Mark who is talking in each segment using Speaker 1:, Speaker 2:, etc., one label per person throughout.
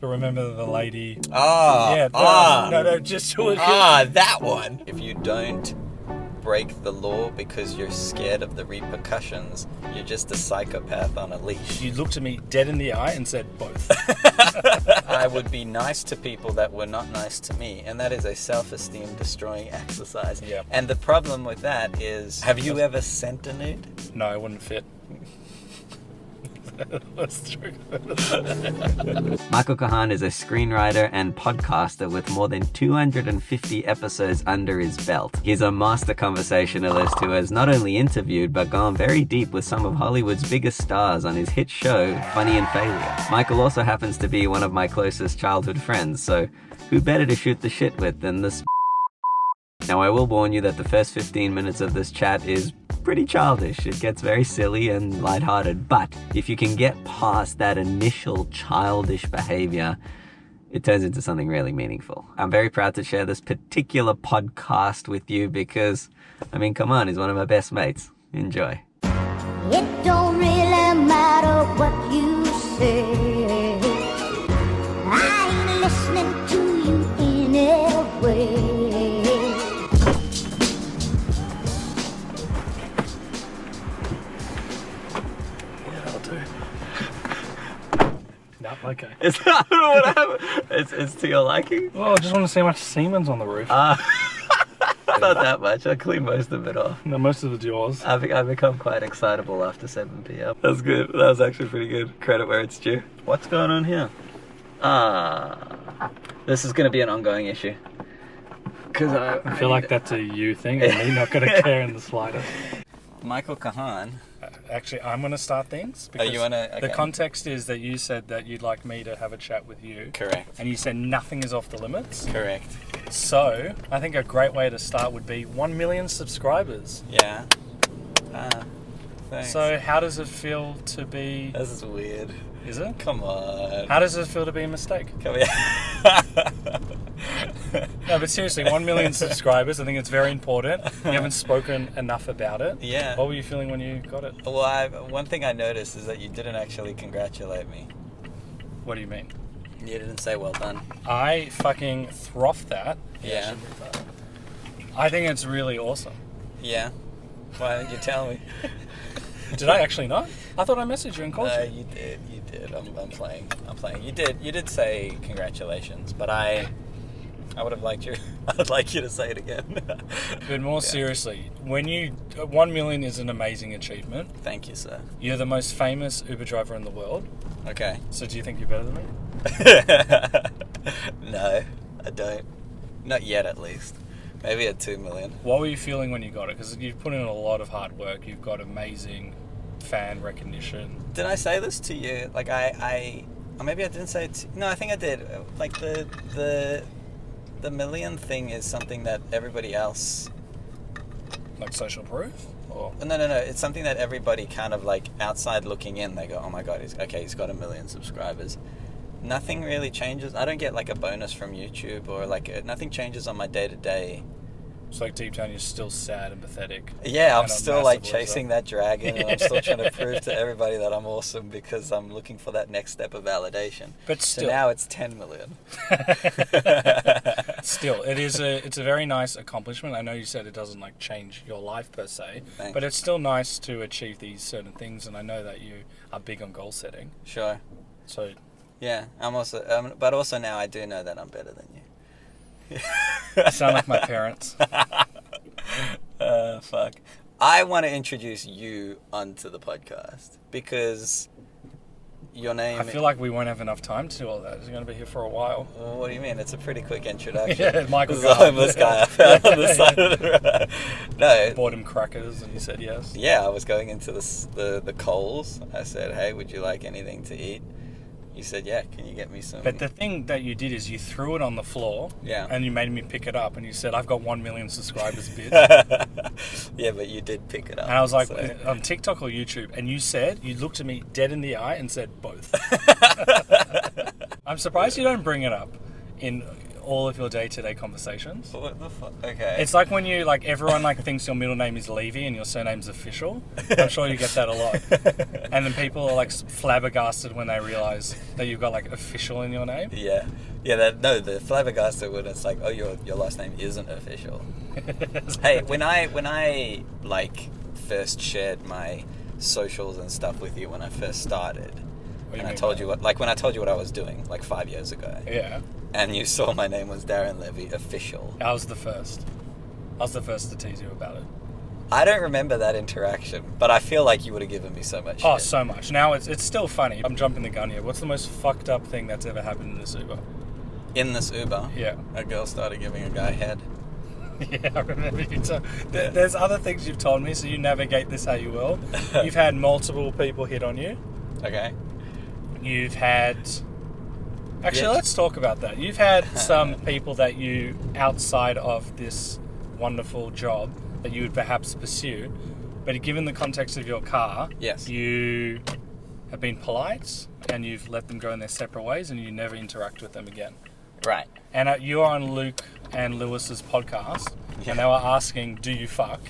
Speaker 1: Remember the lady?
Speaker 2: Just that one. If you don't break the law because you're scared of the repercussions, you're just a psychopath on a leash.
Speaker 1: You looked at me dead in the eye and said both.
Speaker 2: I would be nice to people that were not nice to me, and that is a self-esteem destroying exercise.
Speaker 1: Yeah.
Speaker 2: And the problem with that is, have you ever sent a nude?
Speaker 1: No, it wouldn't fit. That's true.
Speaker 3: Michael Kahan is a screenwriter and podcaster with more than 250 episodes under his belt. He's a master conversationalist who has not only interviewed but gone very deep with some of Hollywood's biggest stars on his hit show, Funny and Failure. Michael also happens to be one of my closest childhood friends, so who better to shoot the shit with than this? Now, I will warn you that the first 15 minutes of this chat is pretty childish. It gets very silly and lighthearted, but if you can get past that initial childish behavior, it turns into something really meaningful. I'm very proud to share this particular podcast with you because, come on, he's one of my best mates. Enjoy.
Speaker 4: It don't really matter what you say. I ain't listening to you anyway.
Speaker 1: Okay.
Speaker 3: It's not what happened. It's to your liking?
Speaker 1: Well, I just want to see how much semen's on the roof.
Speaker 3: Not that much. I clean most of it off.
Speaker 1: No, most of it's yours.
Speaker 3: I become quite excitable after 7 p.m. That's good. That was actually pretty good. Credit where it's due. What's going on here? This is going to be an ongoing issue. Because
Speaker 1: I feel like that's a you thing and me not going to care in the slightest.
Speaker 2: Michael Kahan.
Speaker 1: Actually, I'm going to start things. Because
Speaker 2: Okay.
Speaker 1: The context is that you said that you'd like me to have a chat with you.
Speaker 2: Correct.
Speaker 1: And you said nothing is off the limits.
Speaker 2: Correct.
Speaker 1: So, I think a great way to start would be 1 million subscribers.
Speaker 2: Yeah. Thanks.
Speaker 1: So, how does it feel to be...
Speaker 2: This is weird.
Speaker 1: Is it?
Speaker 2: Come on.
Speaker 1: How does it feel to be a mistake?
Speaker 2: Come here.
Speaker 1: No, but seriously, 1 million subscribers, I think it's very important. You haven't spoken enough about it.
Speaker 2: Yeah.
Speaker 1: What were you feeling when you got it?
Speaker 2: Well, one thing I noticed is that you didn't actually congratulate me.
Speaker 1: What do you mean?
Speaker 2: You didn't say well done.
Speaker 1: I fucking froth that.
Speaker 2: Yeah.
Speaker 1: I think it's really awesome.
Speaker 2: Yeah. Why didn't you tell me?
Speaker 1: Did I actually not? I thought I messaged you and called you.
Speaker 2: You did. You did. I'm playing. You did say congratulations, but I would have liked you. I would like you to say it again.
Speaker 1: But more seriously, 1 million is an amazing achievement.
Speaker 2: Thank you, sir.
Speaker 1: You're the most famous Uber driver in the world.
Speaker 2: Okay.
Speaker 1: So do you think you're better than me?
Speaker 2: No, I don't. Not yet, at least. Maybe at 2 million.
Speaker 1: What were you feeling when you got it? Because you've put in a lot of hard work. You've got amazing fan recognition.
Speaker 2: Did I say this to you? Like or maybe I didn't say it. No, I think I did. Like the million thing is something that everybody else.
Speaker 1: Like social proof? Or?
Speaker 2: No. It's something that everybody kind of like outside looking in, they go, oh my God, he's got 1 million subscribers. Nothing really changes. I don't get like a bonus from YouTube or nothing changes on my day-to-day.
Speaker 1: It's like deep down you're still sad and pathetic.
Speaker 2: Yeah, I'm still like chasing that dragon and I'm still trying to prove to everybody that I'm awesome because I'm looking for that next step of validation.
Speaker 1: But still.
Speaker 2: So now it's 10 million.
Speaker 1: Still, it's a very nice accomplishment. I know you said it doesn't like change your life per se,
Speaker 2: Thanks.
Speaker 1: but it's still nice to achieve these certain things, and I know that you are big on goal setting.
Speaker 2: Sure.
Speaker 1: So
Speaker 2: yeah, I'm also, but also now I do know that I'm better than you.
Speaker 1: you sound like my parents.
Speaker 2: Fuck. I want to introduce you onto the podcast because your name...
Speaker 1: I feel like we won't have enough time to do all that. You're going to be here for a while.
Speaker 2: Well, what do you mean? It's a pretty quick introduction.
Speaker 1: Yeah, Michael
Speaker 2: This is a homeless guy I found on the side of the road. No.
Speaker 1: Bought him crackers and he said yes.
Speaker 2: Yeah, I was going into the Coles. I said, hey, would you like anything to eat? You said, yeah, can you get me some...
Speaker 1: But the thing that you did is you threw it on the floor.
Speaker 2: Yeah.
Speaker 1: And you made me pick it up and you said, I've got 1 million subscribers, bitch.
Speaker 2: Yeah, but you did pick it up.
Speaker 1: And I was like,
Speaker 2: so.
Speaker 1: on TikTok or YouTube, and you looked at me dead in the eye and said both. I'm surprised you don't bring it up in all of your day-to-day conversations.
Speaker 2: What the fuck? Okay.
Speaker 1: It's like when you, like, everyone, like, thinks your middle name is Levy and your surname's Official. I'm sure you get that a lot. And then people are, like, flabbergasted when they realise that you've got, like, Official in your name.
Speaker 2: Yeah. Yeah, the flabbergasted when it's like, oh, your last name isn't Official. Hey, when I like first shared my socials and stuff with you when I first started, and I told you when I told you what I was doing like 5 years ago.
Speaker 1: Yeah.
Speaker 2: And you saw my name was Darren Levy, Official.
Speaker 1: I was the first to tease you about it.
Speaker 2: I don't remember that interaction, but I feel like you would have given me so much
Speaker 1: Oh,
Speaker 2: shit.
Speaker 1: so much. Now it's still funny. I'm jumping the gun here. What's the most fucked up thing that's ever happened in this Uber?
Speaker 2: In this Uber,
Speaker 1: Yeah.
Speaker 2: a girl started giving a guy head.
Speaker 1: Yeah, I remember you. There's other things you've told me, so you navigate this how you will. You've had multiple people hit on you.
Speaker 2: Okay.
Speaker 1: You've had... Actually,
Speaker 2: Yeah.
Speaker 1: let's talk about that. You've had some people that you, outside of this wonderful job, that you would perhaps pursue, but given the context of your car,
Speaker 2: Yes.
Speaker 1: you have been polite and you've let them go in their separate ways and you never interact with them again.
Speaker 2: Right.
Speaker 1: And you are on Luke and Lewis's podcast,
Speaker 2: Yeah.
Speaker 1: and they were asking, "Do you fuck?"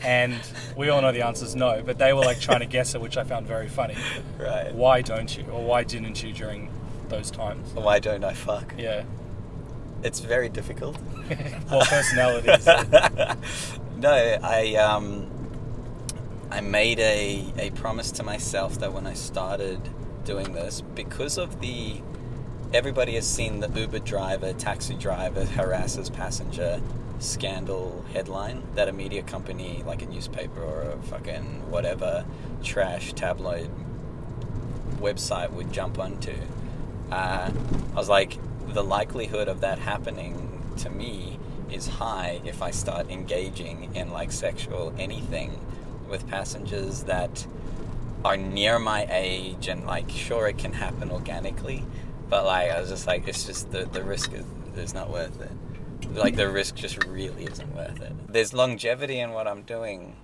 Speaker 1: And we all know the answer is no, but they were like trying to guess it, which I found very funny.
Speaker 2: Right.
Speaker 1: Why don't you, or why didn't you during those times?
Speaker 2: Why don't I fuck?
Speaker 1: Yeah.
Speaker 2: It's very difficult.
Speaker 1: Well, personalities.
Speaker 2: No, I made a promise to myself that when I started doing this, because of everybody has seen the Uber driver, taxi driver harasses passenger scandal headline that a media company like a newspaper or a fucking whatever trash tabloid website would jump onto. I was like, the likelihood of that happening to me is high if I start engaging in like sexual anything with passengers that are near my age, and like sure it can happen organically, but like I was just like, it's just the risk is not worth it. Like the risk just really isn't worth it. There's longevity in what I'm doing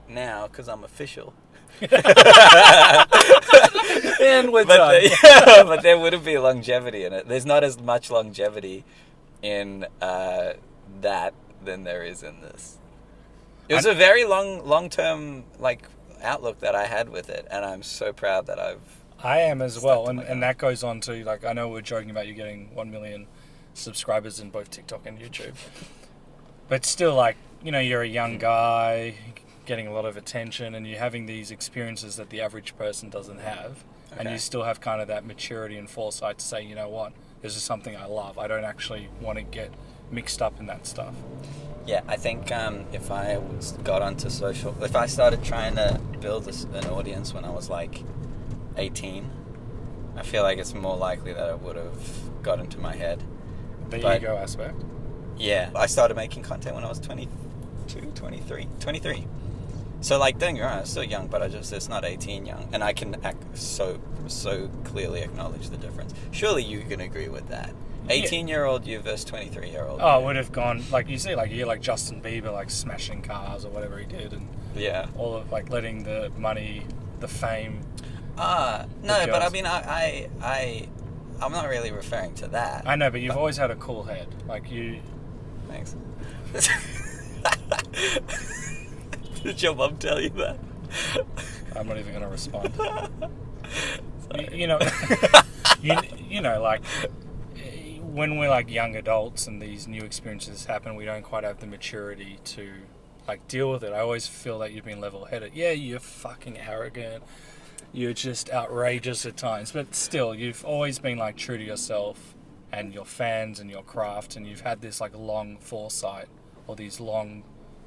Speaker 2: now because I'm official.
Speaker 1: And we're
Speaker 2: But
Speaker 1: done.
Speaker 2: but there wouldn't be longevity in it. There's not as much longevity in that than there is in this. It was a very long-term like outlook that I had with it, and I'm so proud that
Speaker 1: I am as well,
Speaker 2: Stuck to my
Speaker 1: and
Speaker 2: guy.
Speaker 1: that goes on to, like, I know we're joking about you getting 1 million subscribers in both TikTok and YouTube, but still, like, you know, you're a young guy getting a lot of attention, and you're having these experiences that the average person doesn't have, and
Speaker 2: Okay.
Speaker 1: you still have kind of that maturity and foresight to say, you know what, this is something I love. I don't actually want to get mixed up in that stuff.
Speaker 2: Yeah, I think if I got onto social, if I started trying to build an audience when I was like 18, I feel like it's more likely that it would have got into my head.
Speaker 1: The
Speaker 2: But-
Speaker 1: ego aspect.
Speaker 2: Yeah, I started making content when I was 23. So like, don't get me wrong, I'm still young, but it's not 18 young, and I can so clearly acknowledge the difference. Surely you can agree with that. 18-year-old you versus 23-year-old.
Speaker 1: Oh, I would have gone, like you see, like, you're like Justin Bieber, like smashing cars or whatever he did, and
Speaker 2: Yeah.
Speaker 1: all of, like, letting the money, the fame.
Speaker 2: No,
Speaker 1: The
Speaker 2: but I
Speaker 1: girls.
Speaker 2: mean, I'm not really referring to that.
Speaker 1: I know, but you've always had a cool head. Like, you...
Speaker 2: Thanks. Did your mum tell you that?
Speaker 1: I'm not even going to respond. You know, you know, like, when we're like young adults and these new experiences happen, we don't quite have the maturity to like deal with it. I always feel that you've been level-headed. Yeah, you're fucking arrogant. You're just outrageous at times, but still, you've always been like true to yourself and your fans and your craft, and you've had this like long foresight or these long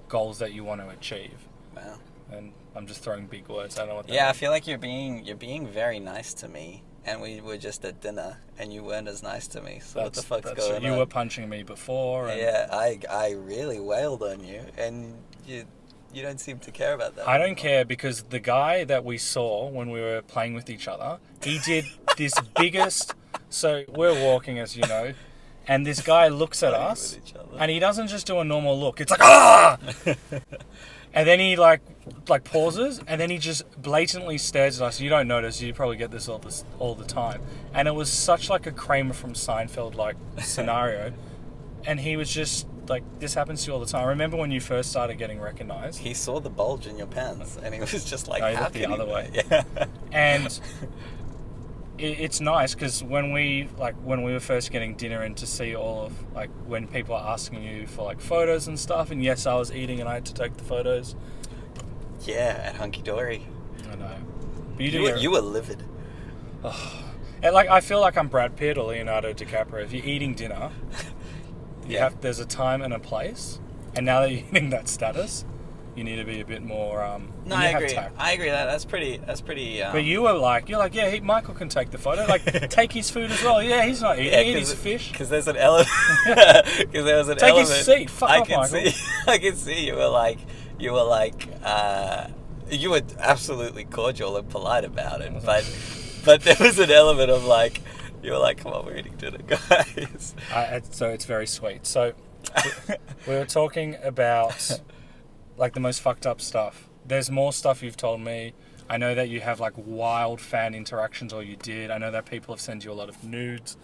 Speaker 1: goals that you want to achieve.
Speaker 2: Wow.
Speaker 1: And I'm just throwing big words. I don't know what that
Speaker 2: Yeah, I
Speaker 1: means.
Speaker 2: feel like you're being very nice to me, and we were just at dinner, and you weren't as nice to me. So what the fuck's
Speaker 1: that's
Speaker 2: going
Speaker 1: you
Speaker 2: on?
Speaker 1: were punching me before. And
Speaker 2: Yeah, I really wailed on you, and you don't seem to care about that.
Speaker 1: I don't
Speaker 2: anymore.
Speaker 1: care because the guy that we saw when we were playing with each other, he did this biggest... So we're walking, as you know, and this guy looks at
Speaker 2: Playing
Speaker 1: us,
Speaker 2: with each other.
Speaker 1: and he doesn't just do a normal look. It's like, ah! And then he like pauses, and then he just blatantly stares at us. You don't notice. You probably get this all the time. And it was such like a Kramer from Seinfeld like scenario. And he was just like, this happens to you all the time. Remember when you first started getting recognized?
Speaker 2: He saw the bulge in your pants, and he was just like,
Speaker 1: No, he
Speaker 2: how
Speaker 1: looked the
Speaker 2: can
Speaker 1: other
Speaker 2: you?
Speaker 1: way.
Speaker 2: Yeah.
Speaker 1: And it's nice because when we were first getting dinner and to see all of like when people are asking you for like photos and stuff, and yes, I was eating and I had to take the photos.
Speaker 2: Yeah, at Hunky Dory.
Speaker 1: I know, but you
Speaker 2: were livid.
Speaker 1: And like I feel like I'm Brad Pitt or Leonardo DiCaprio. If you're eating dinner, there's a time and a place, and now that you're hitting that status, you need to be a bit more.
Speaker 2: No, I agree. I agree. That's pretty.
Speaker 1: But you're like, yeah, Michael can take the photo. Like, take his food as well. Yeah, he's not eating. Eat his fish.
Speaker 2: Because there's an element. Because there was an
Speaker 1: take
Speaker 2: element.
Speaker 1: Take his seat. Fuck off, Michael.
Speaker 2: I can see you were you were absolutely cordial and polite about it, but there was an element of like, you were like, come on, we're eating dinner, guys.
Speaker 1: So it's very sweet. So we were talking about like the most fucked up stuff. There's more stuff you've told me. I know that you have like wild fan interactions, or you did. I know that people have sent you a lot of nudes.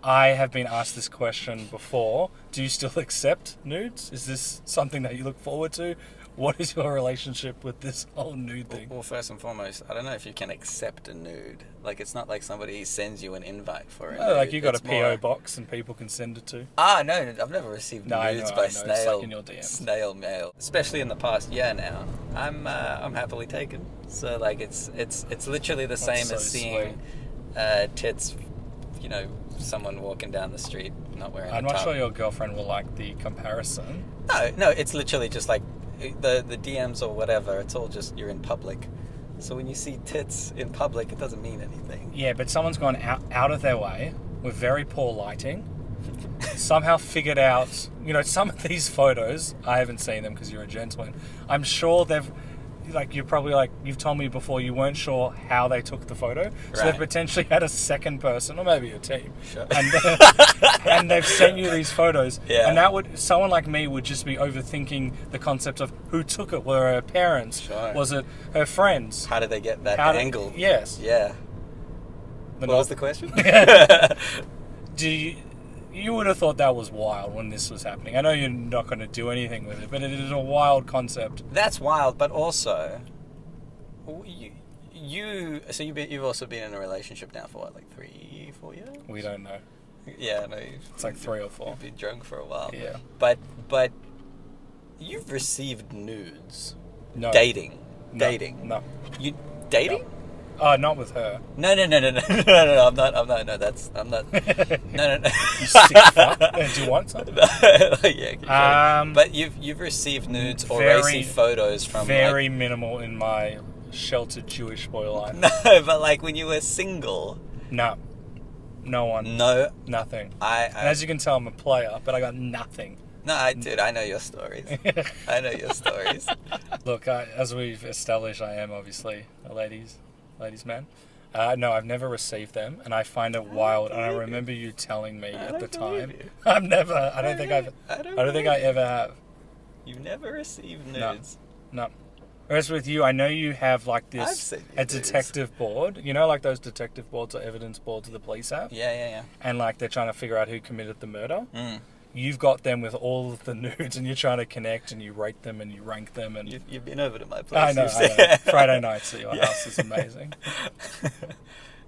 Speaker 1: I have been asked this question before. Do you still accept nudes? Is this something that you look forward to? What is your relationship with this whole nude thing?
Speaker 2: Well, first and foremost, I don't know if you can accept a nude. Like, it's not like somebody sends you an invite for a nude.
Speaker 1: Like you got a PO box and people can send it to.
Speaker 2: No, I've never received nudes by snail.
Speaker 1: Like in your DMs.
Speaker 2: Snail mail, especially in the past year now. I'm happily taken. So like, it's literally the same as seeing tits. You know, someone walking down the street not wearing.
Speaker 1: I'm
Speaker 2: a
Speaker 1: not
Speaker 2: top.
Speaker 1: sure your girlfriend will like the comparison.
Speaker 2: No, it's literally just like the DMs or whatever. It's all just you're in public. So when you see tits in public, it doesn't mean anything.
Speaker 1: Yeah, but someone's gone out of their way with very poor lighting, somehow figured out, you know, some of these photos, I haven't seen them because you're a gentleman. I'm sure they've, like, you're probably like, you've told me before you weren't sure how they took the photo. So they've potentially had a second person, or maybe a team. Sure. And they've sent you these photos.
Speaker 2: Yeah.
Speaker 1: And someone like me would just be overthinking the concept of who took it. Were her parents?
Speaker 2: Sure.
Speaker 1: Was it her friends?
Speaker 2: How did they get that angle?
Speaker 1: Yes.
Speaker 2: Yeah. What was the question?
Speaker 1: You would have thought that was wild when this was happening. I know you're not going to do anything with it, but it is a wild concept.
Speaker 2: That's wild, but also, you've also been in a relationship now for what, like 3-4 years?
Speaker 1: We don't know.
Speaker 2: Yeah, no.
Speaker 1: It's like 3 or 4.
Speaker 2: You've been drunk for a while.
Speaker 1: Yeah.
Speaker 2: But you've received nudes.
Speaker 1: No.
Speaker 2: Dating.
Speaker 1: No.
Speaker 2: You dating?
Speaker 1: No. Oh, not with her.
Speaker 2: No. I'm not. No, that's. I'm not. No.
Speaker 1: You sick fuck. Do you want some?
Speaker 2: Yeah. But you've received nudes or racy photos from
Speaker 1: very minimal in my sheltered Jewish boy life.
Speaker 2: No, but like when you were single.
Speaker 1: No one.
Speaker 2: No.
Speaker 1: Nothing.
Speaker 2: And
Speaker 1: as you can tell, I'm a player, but I got nothing.
Speaker 2: No, dude, I know your stories.
Speaker 1: Look, as we've established, I am obviously a ladies' man. No, I've never received them, and I find it wild. And I remember you telling me at the time. I don't think I ever have.
Speaker 2: You've never received nudes?
Speaker 1: No. Whereas with you, I know you have like this a detective board. You know, like those detective boards or evidence boards the police have.
Speaker 2: Yeah.
Speaker 1: And like they're trying to figure out who committed the murder.
Speaker 2: Mm.
Speaker 1: You've got them with all of the nudes, and you're trying to connect, and you rate them, and you rank them, and
Speaker 2: you've been over to my place.
Speaker 1: I know. Friday nights at your house is amazing.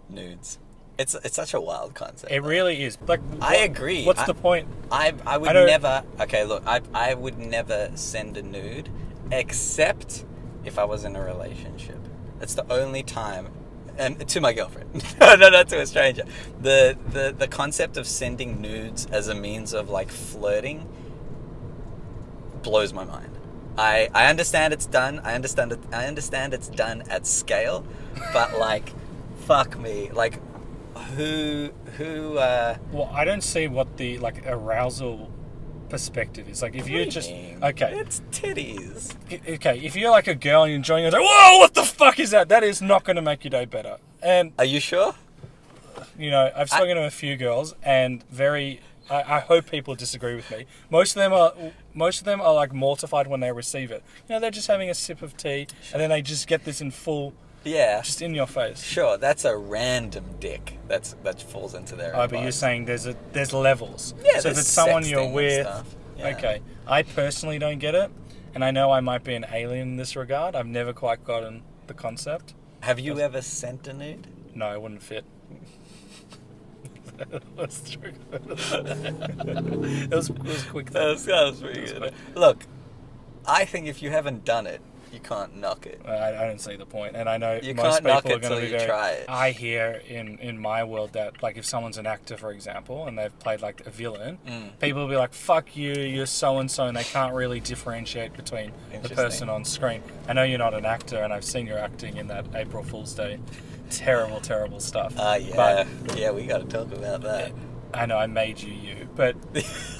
Speaker 2: Nudes. It's such a wild concept.
Speaker 1: It really is. Like,
Speaker 2: I agree.
Speaker 1: What's the point?
Speaker 2: I would never. Okay, look, I would never send a nude, except if I was in a relationship. That's the only time. And to my girlfriend. No, not to a stranger. The concept of sending nudes as a means of like flirting blows my mind. I understand it's done. I understand it's done at scale, but like, fuck me. Like, who?
Speaker 1: Well, I don't see what the like arousal perspective is. Like, if you're just okay,
Speaker 2: it's titties.
Speaker 1: Okay, if you're like a girl and you're enjoying it, like, whoa, what the fuck is that? That is not going to make your day better. And
Speaker 2: are you sure?
Speaker 1: I've spoken to a few girls, and I hope people disagree with me. Most of them are like mortified when they receive it. They're just having a sip of tea, and then they just get this in full, just in your face.
Speaker 2: Sure, that's a random dick that falls into their.
Speaker 1: Oh, but you're saying there's levels.
Speaker 2: Yeah,
Speaker 1: so if it's someone you're with, okay. I personally don't get it, and I know I might be an alien in this regard. I've never quite gotten the concept.
Speaker 2: Have you ever sent a nude?
Speaker 1: No, it wouldn't fit. That's true. It was quick.
Speaker 2: That was pretty good. Look, I think if you haven't done it, you can't knock it.
Speaker 1: I don't see the point, and I know
Speaker 2: you
Speaker 1: most
Speaker 2: can't knock
Speaker 1: people
Speaker 2: it
Speaker 1: are going to
Speaker 2: till
Speaker 1: be
Speaker 2: you try it.
Speaker 1: I hear in my world that like if someone's an actor, for example, and they've played like a villain, people will be like, "Fuck you, you're so and so," and they can't really differentiate between the person on screen. I know you're not an actor, and I've seen your acting in that April Fool's Day. Terrible stuff.
Speaker 2: Yeah, we got to talk about that.
Speaker 1: I know I made you, but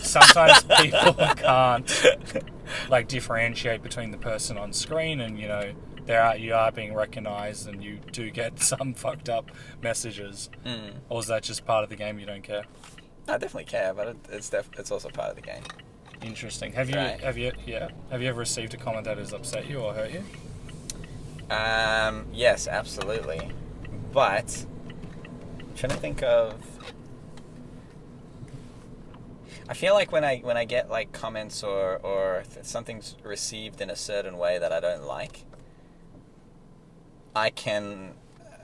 Speaker 1: sometimes people can't like differentiate between the person on screen, and you are being recognised, and you do get some fucked up messages. Or is that just part of the game? You don't care?
Speaker 2: I definitely care, but it's also part of the game.
Speaker 1: Interesting. Have you ever received a comment that has upset you or hurt you?
Speaker 2: Yes, absolutely. But I'm trying to think of. I feel like when I get like comments or something's received in a certain way that I don't like, I can.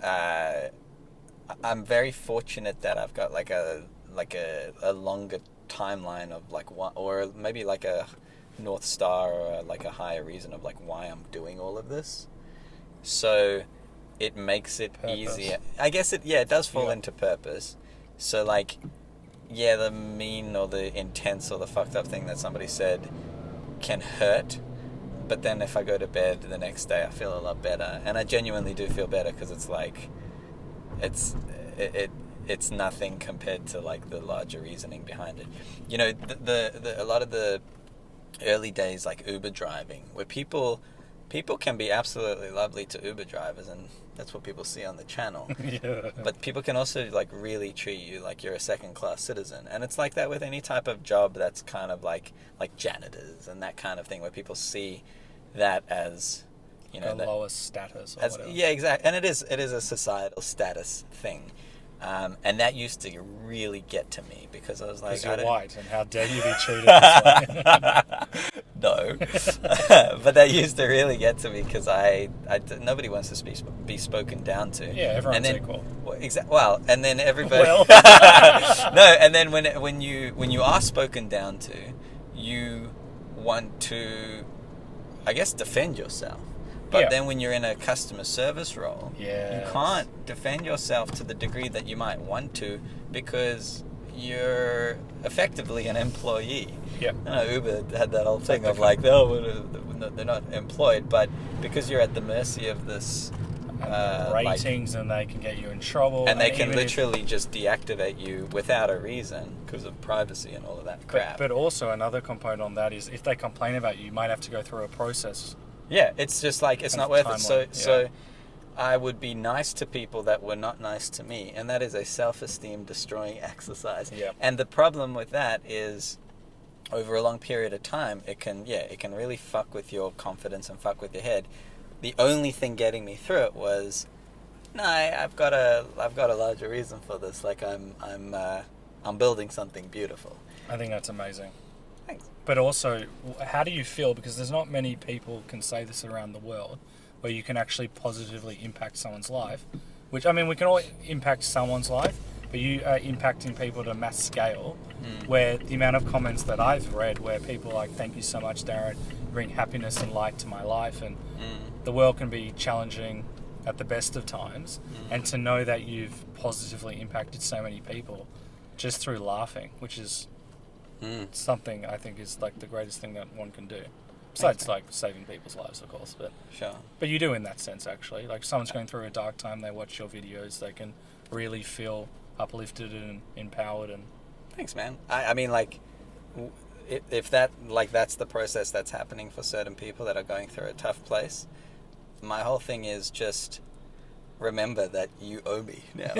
Speaker 2: I'm very fortunate that I've got like a longer timeline of like one, or maybe like a North Star or like a higher reason of like why I'm doing all of this. So it makes it easier. I guess it does fall into purpose. So like, the mean or the intense or the fucked up thing that somebody said can hurt, but then if I go to bed the next day I feel a lot better, and I genuinely do feel better because it's like it's nothing compared to like the larger reasoning behind it. A lot of the early days, like Uber driving, where people can be absolutely lovely to Uber drivers, and that's what people see on the channel. But people can also like really treat you like you're a second-class citizen, and it's like that with any type of job that's kind of like janitors and that kind of thing, where people see that as the
Speaker 1: lowest status or whatever.
Speaker 2: Yeah, exactly. And it is a societal status thing. And that used to really get to me because I was like,
Speaker 1: because you're white, and how dare you be treated this way?
Speaker 2: No, but that used to really get to me because nobody wants to be spoken down to.
Speaker 1: Yeah, everyone's equal.
Speaker 2: Well, and then everybody.
Speaker 1: Well.
Speaker 2: No, and then when you are spoken down to, you want to, I guess, defend yourself. But then when you're in a customer service role, you can't defend yourself to the degree that you might want to because you're effectively an employee.
Speaker 1: Yeah.
Speaker 2: Uber had that whole thing of like, they're not employed, but because you're at the mercy of this
Speaker 1: ratings, and they can get you in trouble.
Speaker 2: And they can literally just deactivate you without a reason because of privacy and all of that crap.
Speaker 1: But also another component on that is if they complain about you might have to go through a process.
Speaker 2: Yeah, it's just like, it's not worth it. So I would be nice to people that were not nice to me, and that is a self-esteem destroying exercise.
Speaker 1: Yeah.
Speaker 2: And the problem with that is, over a long period of time, it can really fuck with your confidence and fuck with your head. The only thing getting me through it was, no, I've got a larger reason for this. Like I'm building something beautiful.
Speaker 1: I think that's amazing.
Speaker 2: Thanks.
Speaker 1: But also, how do you feel? Because there's not many people can say this around the world, where you can actually positively impact someone's life. Which, I mean, we can all impact someone's life, but you are impacting people to mass scale, where the amount of comments that I've read where people are like, thank you so much, Darren, you bring happiness and light to my life, and the world can be challenging at the best of times, and to know that you've positively impacted so many people just through laughing, which is something I think is like the greatest thing that one can do. Besides like saving people's lives, of course, but
Speaker 2: sure. But
Speaker 1: you do in that sense, actually. Like, someone's going through a dark time, they watch your videos, they can really feel uplifted and empowered. And
Speaker 2: thanks, man. I mean, like, if that's the process that's happening for certain people that are going through a tough place, my whole thing is just remember that you owe me now.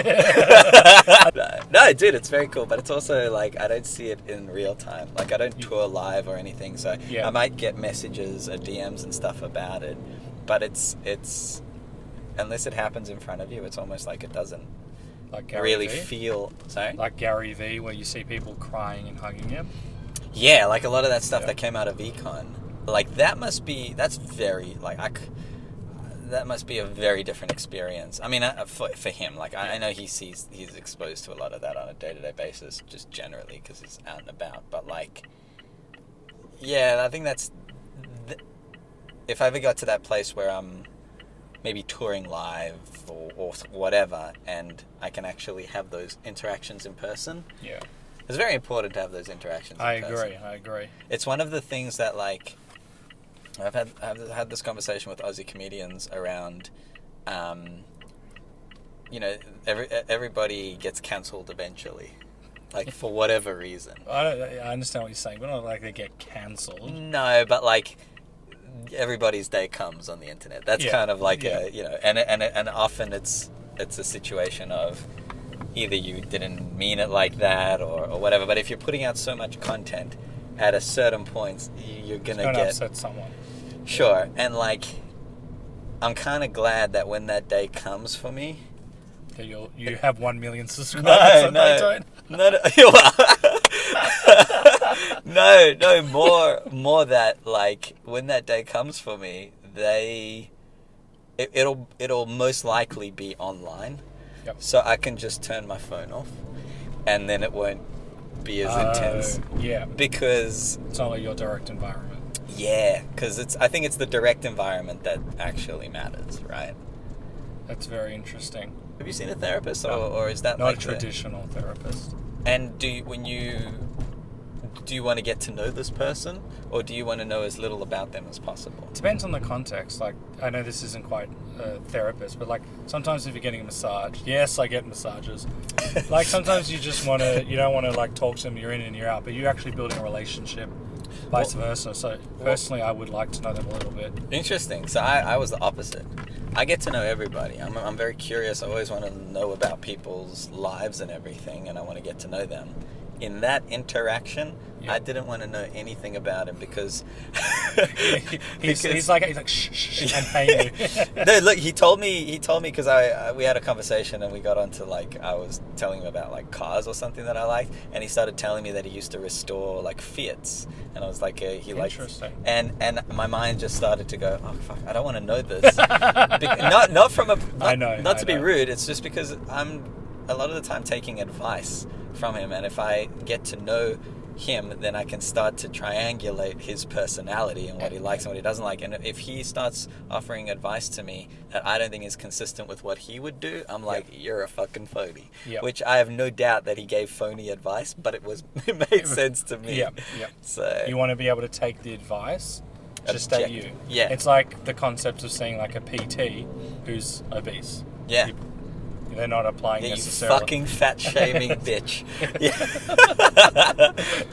Speaker 2: No, dude, it's very cool, but it's also like I don't see it in real time. Like I don't tour live or anything, so I might get messages or DMs and stuff about it, but it's unless it happens in front of you, it's almost like it doesn't really feel. Sorry,
Speaker 1: like Gary V, where you see people crying and hugging him.
Speaker 2: Yeah, like a lot of that stuff that came out of Econ, like that must be a very different experience. I mean, for him, like I know he's exposed to a lot of that on a day-to-day basis, just generally because he's out and about. But like, yeah, I think that's if I ever got to that place where I'm maybe touring live or whatever, and I can actually have those interactions in person.
Speaker 1: Yeah,
Speaker 2: it's very important to have those interactions.
Speaker 1: I agree.
Speaker 2: It's one of the things that like. I've had this conversation with Aussie comedians around, everybody gets cancelled eventually, like for whatever reason.
Speaker 1: I understand what you're saying, but not like they get cancelled.
Speaker 2: No, but like everybody's day comes on the internet. That's kind of like and often it's a situation of either you didn't mean it like that or whatever. But if you're putting out so much content, at a certain point, you're gonna get
Speaker 1: upset someone.
Speaker 2: Sure, and like, I'm kind of glad that when that day comes for me,
Speaker 1: that you have 1 million subscribers.
Speaker 2: More that like when that day comes for me, it'll most likely be online, so I can just turn my phone off, and then it won't be as intense.
Speaker 1: Yeah,
Speaker 2: because
Speaker 1: it's not like your direct environment.
Speaker 2: Yeah, because I think it's the direct environment that actually matters, right?
Speaker 1: That's very interesting.
Speaker 2: Have you seen a therapist, or is that
Speaker 1: not
Speaker 2: like
Speaker 1: a traditional therapist?
Speaker 2: And do you want to get to know this person, or do you want to know as little about them as possible?
Speaker 1: It depends on the context. Like, I know this isn't quite a therapist, but like sometimes if you're getting a massage, yes, I get massages. Like sometimes you don't want to like talk to them, you're in and you're out, but you're actually building a relationship, vice versa. So personally, I would like to know them a little bit. Interesting.
Speaker 2: So I was the opposite. I get to know everybody. I'm very curious. I always want to know about people's lives and everything, and I want to get to know them. In that interaction, I didn't want to know anything about him because
Speaker 1: he's like shh and paying you.
Speaker 2: No, look, he told me because we had a conversation and we got onto like I was telling him about like cars or something that I liked, and he started telling me that he used to restore like Fiats, and I was like he liked, and my mind just started to go, oh fuck, I don't want to know this. not from a not to be rude, it's just because I'm a lot of the time taking advice from him, and if I get to know him, then I can start to triangulate his personality and what he likes and what he doesn't like. And if he starts offering advice to me that I don't think is consistent with what he would do, I'm like, you're a fucking phony. Which I have no doubt that he gave phony advice, but it made sense to me. So
Speaker 1: you want to be able to take the advice just at you.
Speaker 2: Yeah,
Speaker 1: it's like the concept of seeing like a PT who's obese.
Speaker 2: Yeah.
Speaker 1: They're not applying necessarily.
Speaker 2: You fucking fat-shaming bitch.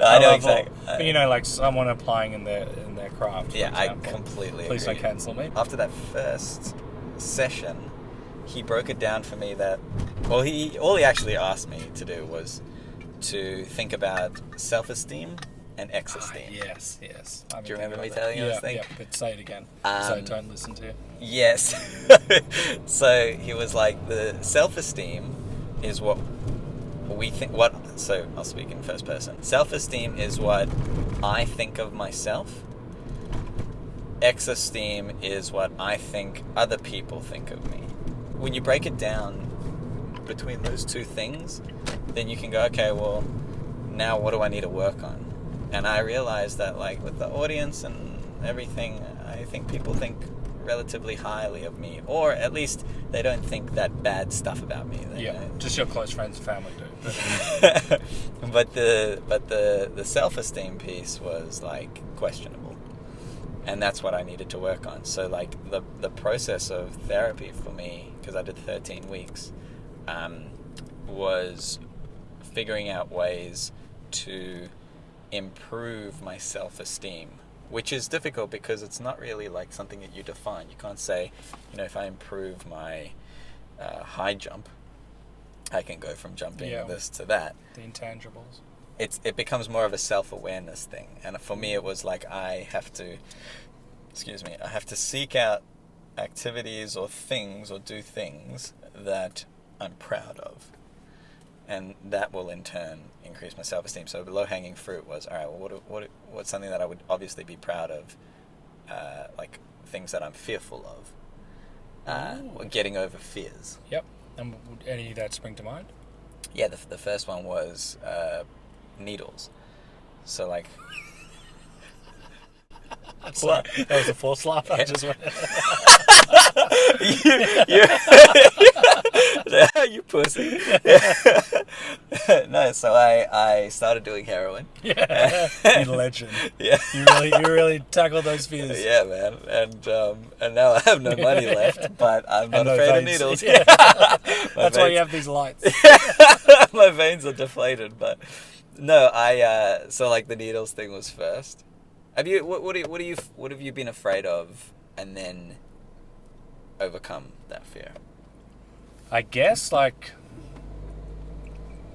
Speaker 2: I know exactly.
Speaker 1: But you know, like someone applying in their craft.
Speaker 2: Yeah, I completely agree.
Speaker 1: Please don't cancel me.
Speaker 2: After that first session, he broke it down for me that, all he actually asked me to do was to think about self-esteem and ex-esteem.
Speaker 1: Yes.
Speaker 2: Do you remember me telling you this thing?
Speaker 1: Yeah, but say it again, so I don't listen to you.
Speaker 2: Yes. So he was like, the self-esteem is what we think. So I'll speak in first person. Self-esteem is what I think of myself. Ex-esteem is what I think other people think of me. When you break it down between those two things, then you can go, okay, well, now what do I need to work on? And I realized that, like, with the audience and everything, I think people think relatively highly of me, or at least they don't think that bad stuff about me.
Speaker 1: Just your close friends and family do.
Speaker 2: But the self-esteem piece was like questionable, and that's what I needed to work on. So like the process of therapy for me, because I did 13 weeks, was figuring out ways to improve my self-esteem, which is difficult because it's not really like something that you define. You can't say, if I improve my high jump. I can go from jumping
Speaker 1: Yeah.
Speaker 2: this to that.
Speaker 1: The intangibles.
Speaker 2: It becomes more of a self-awareness thing. And for me, it was like I have to seek out activities or things or do things that I'm proud of. And that will in turn increase my self-esteem. So the low-hanging fruit was, all right, well, what's something that I would obviously be proud of, like things that I'm fearful of, getting over fears.
Speaker 1: Yep. And would any that spring to mind?
Speaker 2: Yeah, the first one was needles. So like...
Speaker 1: Sorry, that was a forced laugh. I just went...
Speaker 2: you pussy. No, so I started doing heroin.
Speaker 1: Yeah, you legend.
Speaker 2: Yeah,
Speaker 1: you really tackled those fears.
Speaker 2: Yeah, man, and now I have no money left, but I'm not
Speaker 1: no
Speaker 2: afraid of
Speaker 1: veins.
Speaker 2: needles.
Speaker 1: Yeah. That's why
Speaker 2: veins-
Speaker 1: you have these lights.
Speaker 2: My veins are deflated, but no, so like the needles thing was first. Have you what have you been afraid of and then overcome that fear?
Speaker 1: I guess like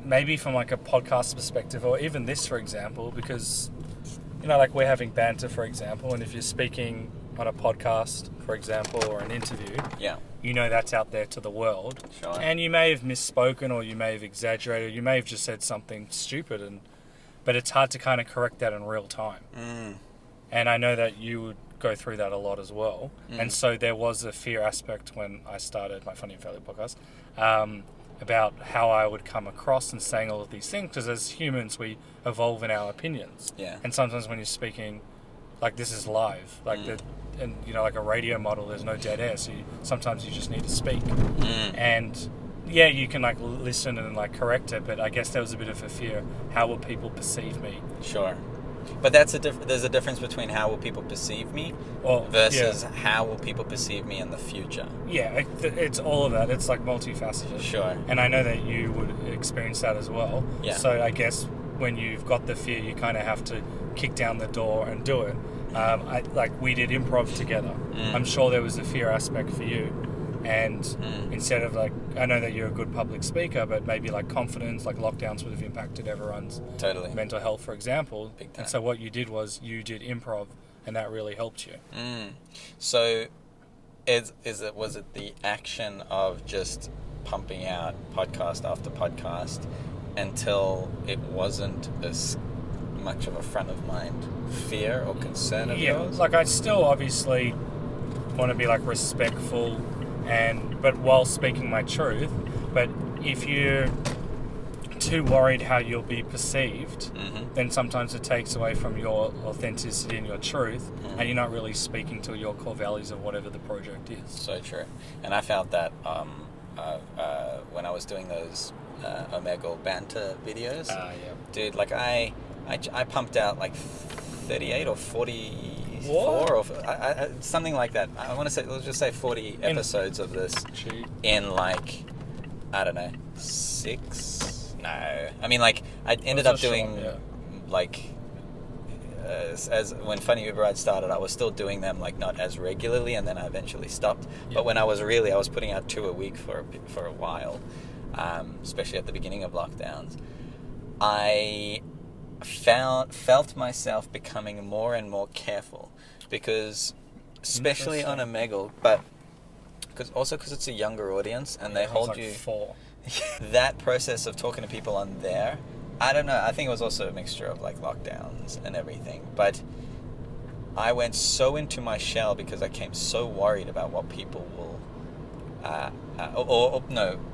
Speaker 1: maybe from like a podcast perspective, or even this, for example, because like we're having banter, for example, and if you're speaking on a podcast, for example, or an interview,
Speaker 2: Yeah.
Speaker 1: That's out there to the world.
Speaker 2: Sure.
Speaker 1: And you may have misspoken, or you may have exaggerated, you may have just said something stupid, but it's hard to kind of correct that in real time. And I know that you would go through that a lot as well. And so there was a fear aspect when I started my Funny and Failure podcast, about how I would come across and saying all of these things, because as humans we evolve in our opinions.
Speaker 2: Yeah.
Speaker 1: And sometimes when you're speaking, like this is live, like and like a radio model, there's no dead air, so sometimes you just need to speak. And yeah, you can like listen and like correct it, but I guess there was a bit of a fear, how will people perceive me?
Speaker 2: Sure. But there's a difference between how will people perceive me versus how will people perceive me in the future.
Speaker 1: Yeah, it's all of that. It's like multifaceted.
Speaker 2: Sure.
Speaker 1: And I know that you would experience that as well.
Speaker 2: Yeah.
Speaker 1: So I guess when you've got the fear, you kind of have to kick down the door and do it. We did improv together. I'm sure there was a fear aspect for you. And instead of like, I know that you're a good public speaker, but maybe like confidence, like lockdowns would have impacted everyone's mental health, for example.
Speaker 2: Big time.
Speaker 1: And so what you did was you did improv, and that really helped you.
Speaker 2: So, was it the action of just pumping out podcast after podcast until it wasn't as much of a front of mind fear or concern of yours?
Speaker 1: Like I still obviously want to be like respectful, but while speaking my truth. But if you're too worried how you'll be perceived, then sometimes it takes away from your authenticity and your truth, and you're not really speaking to your core values of whatever the project is.
Speaker 2: So true. And I found that when I was doing those Omegle banter videos, dude, like I pumped out like 38 or 44 or something like that. I want to say, let's just say 40 episodes of this in like, I don't know, 6? No. I mean, like, I ended up doing like, as when Funny Uber Ride started, I was still doing them like not as regularly, and then I eventually stopped. But when I was putting out 2 a week for a while, especially at the beginning of lockdowns, I felt myself becoming more and more careful, because especially on Omegle, but because it's a younger audience and they hold
Speaker 1: like
Speaker 2: you
Speaker 1: 4.
Speaker 2: that process of talking to people on there, I don't know, I think it was also a mixture of like lockdowns and everything, but I went so into my shell because I came so worried about what people will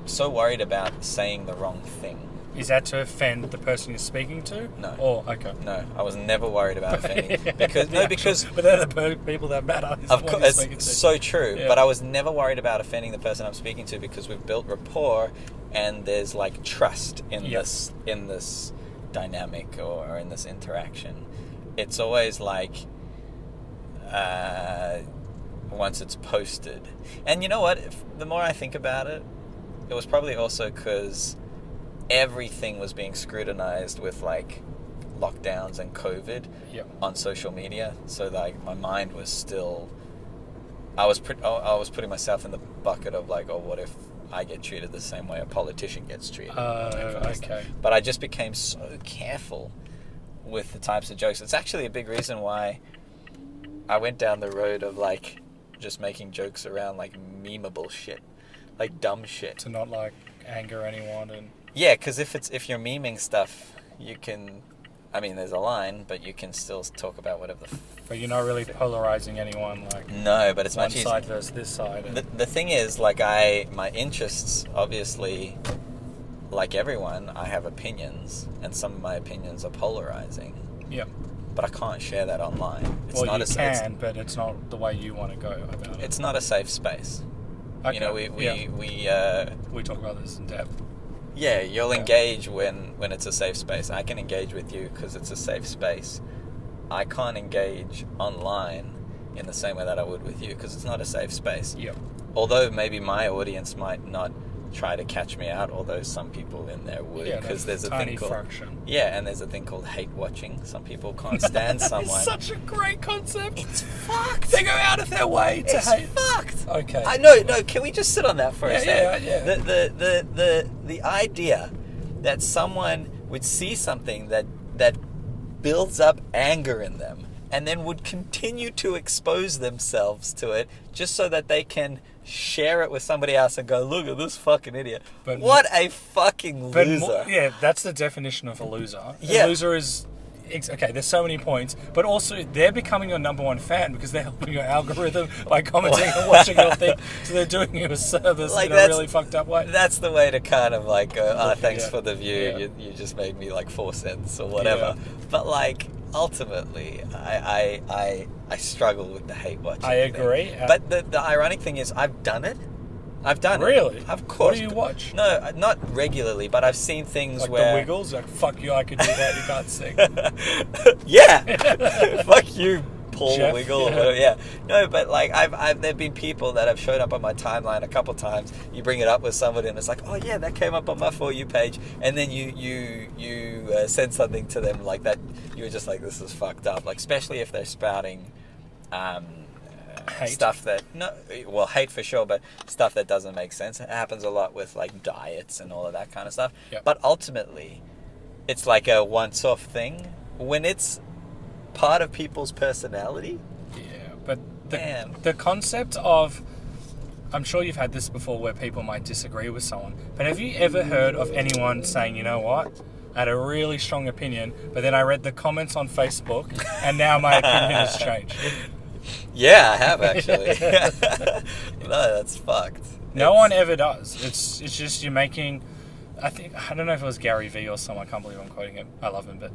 Speaker 2: so worried about saying the wrong thing.
Speaker 1: Is that to offend the person you're speaking to?
Speaker 2: No.
Speaker 1: Oh, okay.
Speaker 2: No, I was never worried about offending.
Speaker 1: But they're the people that matter.
Speaker 2: Of course, it's so true.
Speaker 1: Yeah.
Speaker 2: But I was never worried about offending the person I'm speaking to, because we've built rapport and there's like trust in this dynamic or in this interaction. It's always like once it's posted. And you know what? The more I think about it, it was probably also because everything was being scrutinized with like lockdowns and COVID on social media. So like my mind was still, I was putting myself in the bucket of like, oh, what if I get treated the same way a politician gets treated.
Speaker 1: Okay.
Speaker 2: But I just became so careful with the types of jokes. It's actually a big reason why I went down the road of like just making jokes around like memeable shit, like dumb shit.
Speaker 1: To not like anger anyone and.
Speaker 2: Yeah, because if you're memeing stuff, you can. I mean, there's a line, but you can still talk about whatever.
Speaker 1: But you're not really polarizing anyone, like.
Speaker 2: No, but it's
Speaker 1: one
Speaker 2: much easier.
Speaker 1: side versus this side. And...
Speaker 2: The thing is, like, my interests, obviously, like everyone, I have opinions, and some of my opinions are polarizing.
Speaker 1: Yeah.
Speaker 2: But I can't share that online. It's
Speaker 1: well,
Speaker 2: not
Speaker 1: you can, but it's not the way you want to go about it.
Speaker 2: It's not a safe space.
Speaker 1: Okay.
Speaker 2: You know,
Speaker 1: we talk about this in depth.
Speaker 2: Yeah, you'll engage when it's a safe space. I can engage with you because it's a safe space. I can't engage online in the same way that I would with you because it's not a safe space.
Speaker 1: Yep.
Speaker 2: Although maybe my audience might not try to catch me out, although some people in there would, because there's a thing called and there's a thing called hate watching. Some people can't stand someone.
Speaker 1: It's such a great concept.
Speaker 2: It's fucked.
Speaker 1: They go out of their way to hate.
Speaker 2: It's fucked.
Speaker 1: Okay.
Speaker 2: I know. No, can we just sit on that for a second?
Speaker 1: Yeah.
Speaker 2: The idea that someone would see something that builds up anger in them and then would continue to expose themselves to it just so that they can share it with somebody else and go, look at this fucking idiot.
Speaker 1: But
Speaker 2: what a fucking loser.
Speaker 1: Yeah, that's the definition of a loser.
Speaker 2: Yeah.
Speaker 1: A loser is... Okay, there's so many points, but also they're becoming your number one fan because they're helping your algorithm by commenting and watching your thing. So they're doing you a service in a really fucked up way.
Speaker 2: That's the way to kind of like go, thanks
Speaker 1: Yeah.
Speaker 2: for the view.
Speaker 1: Yeah.
Speaker 2: You just made me like 4 cents or whatever. Yeah. But like ultimately, I struggle with the hate watching.
Speaker 1: I agree.
Speaker 2: But the ironic thing is, I've done it.
Speaker 1: Really?
Speaker 2: Of course.
Speaker 1: What do you watch?
Speaker 2: No, not regularly, but I've seen things
Speaker 1: like
Speaker 2: where...
Speaker 1: the Wiggles? Like, fuck you, I could do that, you can't sing.
Speaker 2: Yeah! Fuck you, Paul
Speaker 1: Jeff,
Speaker 2: Wiggle. Or whatever. Yeah. No, but like, there've been people that have showed up on my timeline a couple times. You bring it up with somebody and it's like, oh yeah, that came up on my For You page. And then you send something to them like that. You were just like, this is fucked up. Like, especially if they're spouting...
Speaker 1: hate.
Speaker 2: Stuff that hate for sure, but stuff that doesn't make sense. It happens a lot with like diets and all of that kind of stuff.
Speaker 1: Yep.
Speaker 2: But ultimately, it's like a once-off thing. When it's part of people's personality.
Speaker 1: Yeah, but the concept of, I'm sure you've had this before where people might disagree with someone, but have you ever heard of anyone saying, you know what? I had a really strong opinion, but then I read the comments on Facebook, and now my opinion has changed.
Speaker 2: Yeah, I have actually. No, that's fucked.
Speaker 1: No one ever does. It's just you're making... I don't know if it was Gary Vee or someone, I can't believe I'm quoting him. I love him, but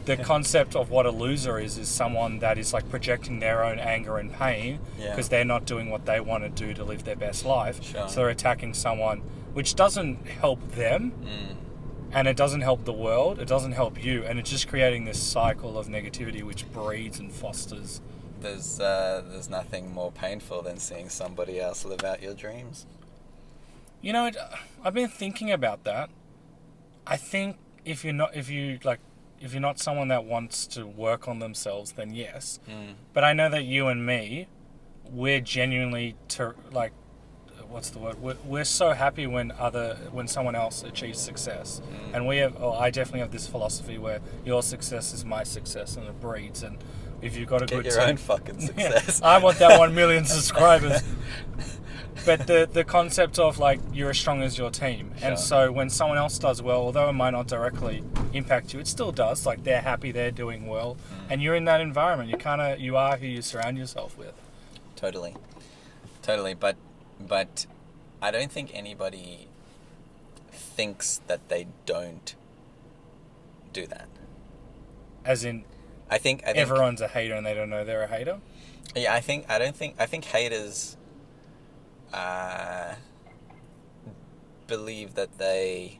Speaker 1: the concept of what a loser is someone that is like projecting their own anger and pain because they're not doing what they want to do to live their best life.
Speaker 2: Sure.
Speaker 1: So they're attacking someone, which doesn't help them. And it doesn't help the world, it doesn't help you, and it's just creating this cycle of negativity which breeds and fosters.
Speaker 2: There's nothing more painful than seeing somebody else live out your dreams.
Speaker 1: You know, I've been thinking about that. I think if you're not someone that wants to work on themselves, then yes. But I know that you and me, we're genuinely what's the word? We're so happy when someone else achieves success, and I definitely have this philosophy where your success is my success, and it breeds. And if you've got a good
Speaker 2: your own fucking success.
Speaker 1: I want that 1 million subscribers. But the concept of like you're as strong as your team, and so when someone else does well, although it might not directly impact you, it still does. Like they're happy, they're doing well, and you're in that environment. You are who you surround yourself with.
Speaker 2: Totally, but I don't think anybody thinks that they don't do that.
Speaker 1: As in,
Speaker 2: I think
Speaker 1: everyone's a hater and they don't know they're a hater.
Speaker 2: Yeah, I think haters believe that they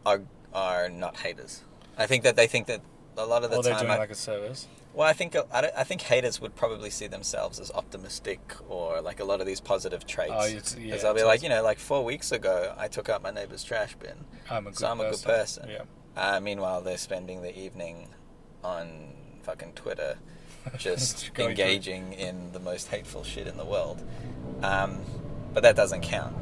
Speaker 2: are not haters. I think that they think that a lot of the time
Speaker 1: they're doing like a service.
Speaker 2: Well, I think haters would probably see themselves as optimistic or like a lot of these positive traits. Because they'll be like, like 4 weeks ago, I took out my neighbor's trash bin. I'm a good person. Yeah. Meanwhile, they're spending the evening on fucking Twitter, just engaging in the most hateful shit in the world. But that doesn't count.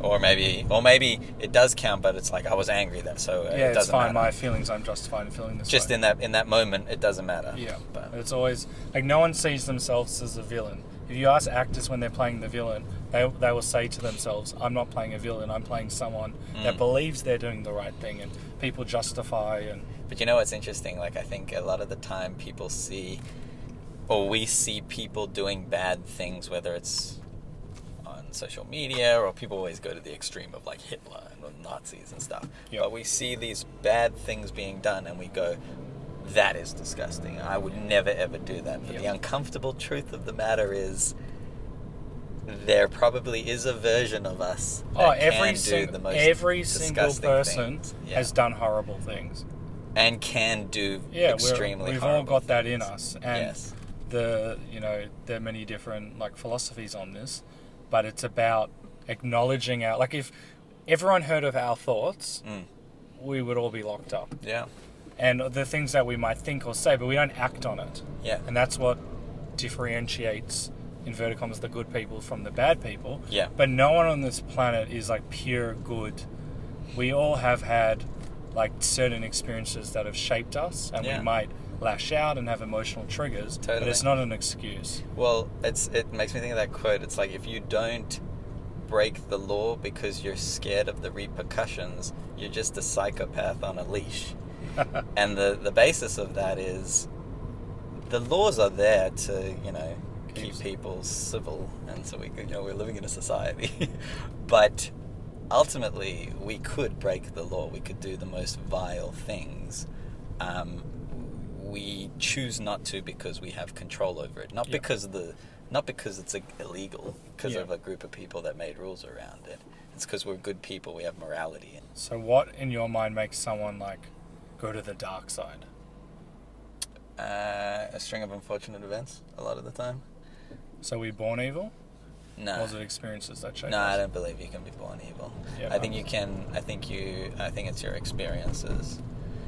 Speaker 2: Or maybe it does count, but it's like I was angry then, so it doesn't
Speaker 1: it's fine.
Speaker 2: matter.
Speaker 1: My feelings, I'm justified in feeling this
Speaker 2: Just
Speaker 1: way.
Speaker 2: in that moment, it doesn't matter.
Speaker 1: Yeah,
Speaker 2: but
Speaker 1: it's always like no one sees themselves as a villain. If you ask actors when they're playing the villain, they will say to themselves, "I'm not playing a villain. I'm playing someone that believes they're doing the right thing," and people justify and.
Speaker 2: But you know what's interesting? Like I think a lot of the time people see, or we see people doing bad things, whether it's on social media or people always go to the extreme of like Hitler and Nazis and stuff.
Speaker 1: Yep.
Speaker 2: But we see these bad things being done and we go, that is disgusting. I would never ever do that. But the uncomfortable truth of the matter is there probably is a version of us that can do the most
Speaker 1: every single
Speaker 2: disgusting
Speaker 1: person
Speaker 2: things.
Speaker 1: has done horrible things.
Speaker 2: And can do
Speaker 1: Yeah,
Speaker 2: extremely
Speaker 1: we've
Speaker 2: horrible
Speaker 1: all got that
Speaker 2: things.
Speaker 1: in us. And
Speaker 2: Yes.
Speaker 1: there are many different like philosophies on this, but it's about acknowledging our, like if everyone heard of our thoughts, we would all be locked up.
Speaker 2: Yeah.
Speaker 1: And the things that we might think or say, but we don't act on it.
Speaker 2: Yeah.
Speaker 1: And that's what differentiates, inverted commas, the good people from the bad people.
Speaker 2: Yeah.
Speaker 1: But no one on this planet is like pure good. We all have had like certain experiences that have shaped us, and we might lash out and have emotional triggers, but it's not an excuse.
Speaker 2: Well, it makes me think of that quote. It's like if you don't break the law because you're scared of the repercussions, you're just a psychopath on a leash. And the basis of that is the laws are there to, keep people civil, and so we're living in a society. But ultimately, we could break the law. We could do the most vile things. We choose not to because we have control over it, not because it's illegal, because of a group of people that made rules around it. It's because we're good people. We have morality.
Speaker 1: So, what in your mind makes someone like go to the dark side?
Speaker 2: A string of unfortunate events. A lot of the time.
Speaker 1: So, we born evil?
Speaker 2: No.
Speaker 1: Or was it experiences that shape
Speaker 2: No,
Speaker 1: us?
Speaker 2: I don't believe you can be born evil.
Speaker 1: Yeah,
Speaker 2: I think you can. I think it's your experiences.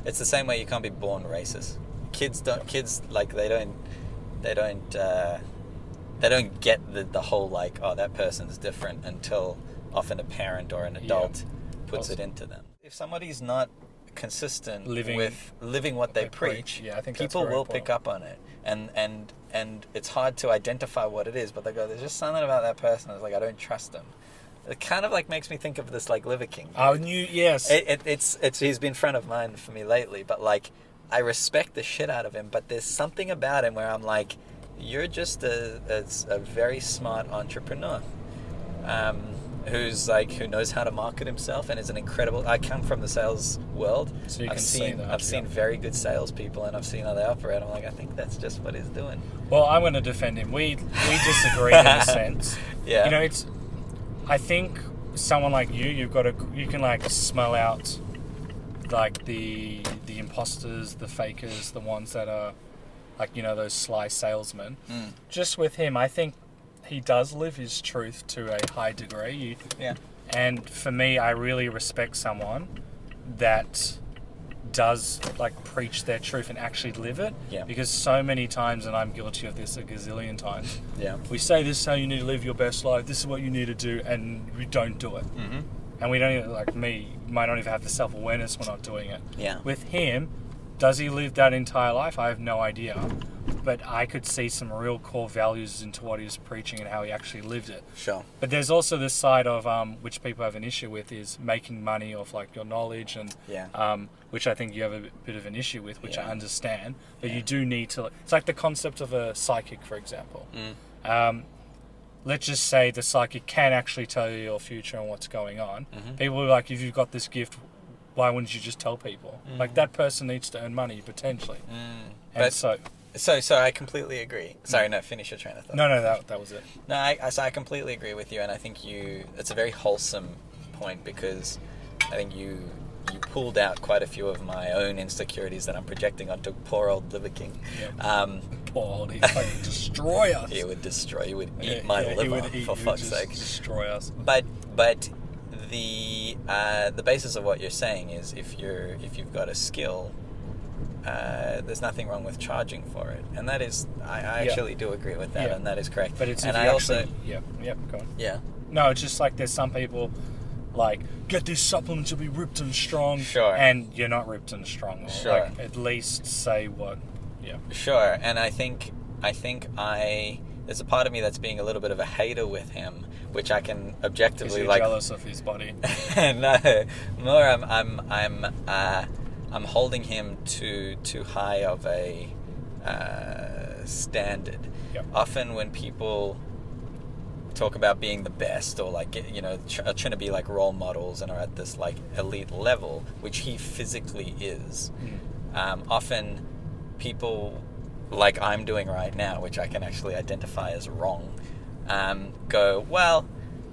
Speaker 2: It's the same way you can't be born racist. Kids don't get the whole like, oh, that person's different until often a parent or an adult puts it into them. If somebody's not consistent with living what they preach,
Speaker 1: I think
Speaker 2: people will pick up on it, and it's hard to identify what it is, but they go, there's just something about that person. It's like, I don't trust them. It kind of like makes me think of this like Liver King.
Speaker 1: Yes.
Speaker 2: It's he's been friend of mine for me lately, but like I respect the shit out of him, but there's something about him where I'm like, you're just a very smart entrepreneur, who knows how to market himself and is an incredible. I come from the sales world.
Speaker 1: So you can see that.
Speaker 2: I've seen very good salespeople, and I've seen how they operate. I'm like, I think that's just what he's doing.
Speaker 1: Well, I'm going to defend him. We disagree in a sense.
Speaker 2: Yeah.
Speaker 1: I think someone like you can like smell out like the imposters, the fakers, the ones that are like, those sly salesmen. Just with him, I think he does live his truth to a high degree. And for me, I really respect someone that does like preach their truth and actually live it. Because so many times, and I'm guilty of this a gazillion times, we say this is how you need to live your best life, this is what you need to do, and we don't do it. And we don't even, like me, might not even have the self-awareness we're not doing it. With him, does he live that entire life? I have no idea. But I could see some real core values into what he was preaching and how he actually lived it.
Speaker 2: Sure.
Speaker 1: But there's also this side of which people have an issue with, is making money off like your knowledge, and which I think you have a bit of an issue with, which I understand. But you do need to. It's like the concept of a psychic, for example. Let's just say the psychic can actually tell you your future and what's going on. People are like, if you've got this gift, why wouldn't you just tell people? Like, that person needs to earn money potentially. And
Speaker 2: So I completely agree. Sorry, no, finish your train of thought.
Speaker 1: No, that was it.
Speaker 2: No, I completely agree with you, and I think it's a very wholesome point, because I think you pulled out quite a few of my own insecurities that I'm projecting onto poor old Liver King.
Speaker 1: Poor old, he'd fucking destroy us.
Speaker 2: He would eat my liver, for fuck's sake.
Speaker 1: Destroy us.
Speaker 2: But the basis of what you're saying is if you've got a skill, there's nothing wrong with charging for it, and that is I actually do agree with that, and that is correct.
Speaker 1: But it's
Speaker 2: and
Speaker 1: if
Speaker 2: I
Speaker 1: you
Speaker 2: also
Speaker 1: go on.
Speaker 2: yeah
Speaker 1: No, it's just like there's some people like, get these supplements, you'll be ripped and strong.
Speaker 2: Sure.
Speaker 1: And you're not ripped and strong. Or,
Speaker 2: Sure.
Speaker 1: Like, at least say what. Yeah.
Speaker 2: Sure. And I think there's a part of me that's being a little bit of a hater with him, which I can objectively
Speaker 1: You're
Speaker 2: like.
Speaker 1: jealous of his body.
Speaker 2: No, more I'm holding him to too high of a standard.
Speaker 1: Yep.
Speaker 2: Often when people talk about being the best, or like, you know, trying to be like role models and are at this like elite level, which he physically is, often people like I'm doing right now, which I can actually identify as wrong, go, well,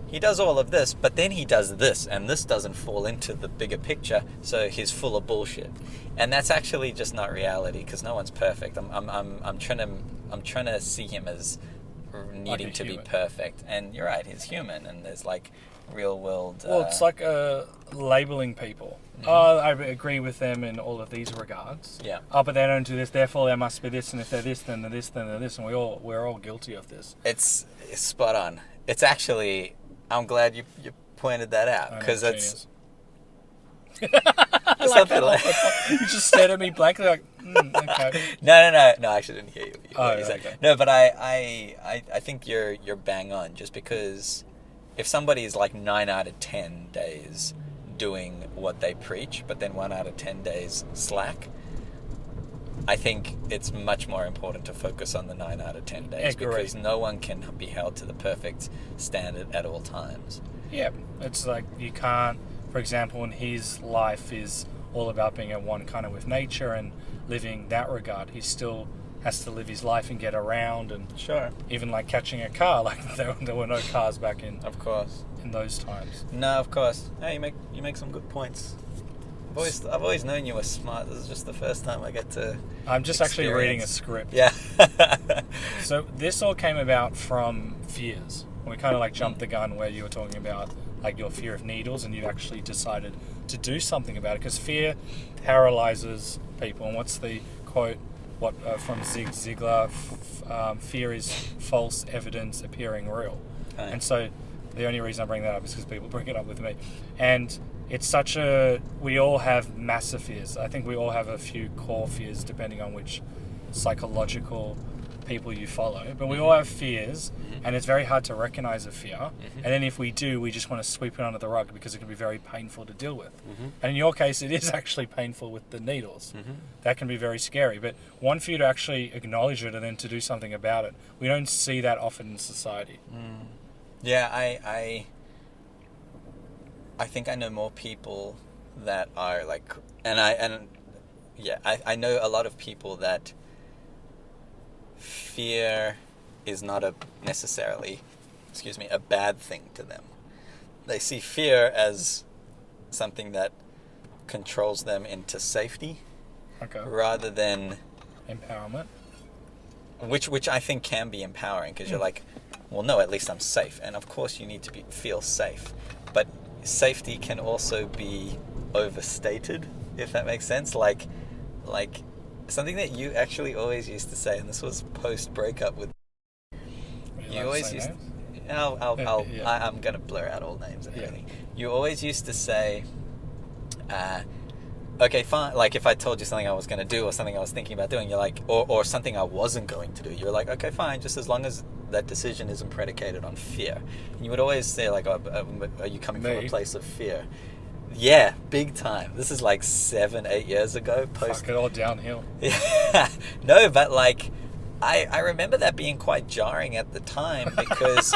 Speaker 2: he does all of this, but then he does this, and this doesn't fall into the bigger picture, so he's full of bullshit. And that's actually just not reality, because no one's perfect. I'm trying to see him as needing to be perfect. And you're right, he's human, and there's like real world.
Speaker 1: Well, it's like labeling people. Oh, I agree with them in all of these regards.
Speaker 2: Yeah.
Speaker 1: Oh, but they don't do this, therefore there must be this, and if they're this, then they're this, then they're this, and we're all guilty of this.
Speaker 2: It's spot on. It's actually, I'm glad you pointed that out, because it's something like
Speaker 1: you just stared at me blankly like, okay.
Speaker 2: No, I actually didn't hear you. Exactly.
Speaker 1: Okay.
Speaker 2: No, but I think you're bang on, just because if somebody is like 9 out of 10 days doing what they preach, but then 1 out of 10 days slack, I think it's much more important to focus on the 9 out of 10 days, because no one can be held to the perfect standard at all times.
Speaker 1: Yeah, it's like you can't, for example, when his life is all about being at one kind of with nature and living that regard, he still has to live his life and get around, and
Speaker 2: Sure.
Speaker 1: even like catching a car, like there were no cars back in
Speaker 2: Of course.
Speaker 1: in those times.
Speaker 2: No, of course. Hey, you make some good points. I've always known you were smart. This is just the first time I get to.
Speaker 1: I'm just actually reading a script.
Speaker 2: Yeah.
Speaker 1: So this all came about from fears. We kind of like jumped the gun where you were talking about like your fear of needles, and you actually decided to do something about it, because fear paralyzes people. And what's the quote? From Zig Ziglar? Fear is false evidence appearing real.
Speaker 2: Right.
Speaker 1: And so the only reason I bring that up is because people bring it up with me. And it's we all have massive fears. I think we all have a few core fears depending on which psychological people you follow, but we all have fears, and it's very hard to recognize a fear, and then if we do, we just want to sweep it under the rug because it can be very painful to deal with. And in your case, it is actually painful with the needles. That can be very scary, but one for you to actually acknowledge it and then to do something about it. We don't see that often in society.
Speaker 2: Yeah, I think I know more people that are like, I know a lot of people that fear is not necessarily a bad thing to them. They see fear as something that controls them into safety, rather than
Speaker 1: empowerment.
Speaker 2: Which I think can be empowering, because you're like, well, no, at least I'm safe. And of course you need to feel safe, but safety can also be overstated, if that makes sense. Like something that you actually always used to say, and this was post breakup with. You always used. I'm gonna blur out all names and everything. You always used to say, okay, fine. Like if I told you something I was gonna do or something I was thinking about doing, you're like, or something I wasn't going to do, you're like, okay, fine, just as long as that decision isn't predicated on fear. And you would always say like, are you coming from a place of fear? Yeah, big time. This is like 7-8 years ago.
Speaker 1: Fuck it all downhill.
Speaker 2: Yeah. No, but like, I remember that being quite jarring at the time, because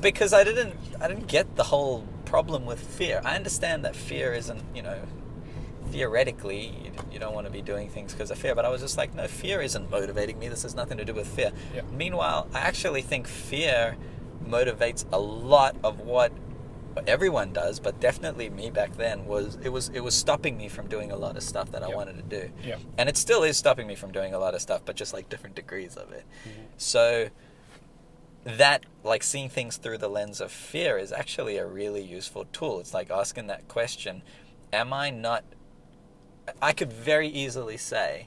Speaker 2: because I didn't get the whole problem with fear. I understand that fear isn't, theoretically you don't want to be doing things because of fear, but I was just like, no, fear isn't motivating me. This has nothing to do with fear. Yeah. Meanwhile, I actually think fear motivates a lot of what everyone does, but definitely me back then it was stopping me from doing a lot of stuff that I wanted to do. Yeah. And it still is stopping me from doing a lot of stuff, but just like different degrees of it. So that, like, seeing things through the lens of fear is actually a really useful tool. It's like asking that question, I could very easily say,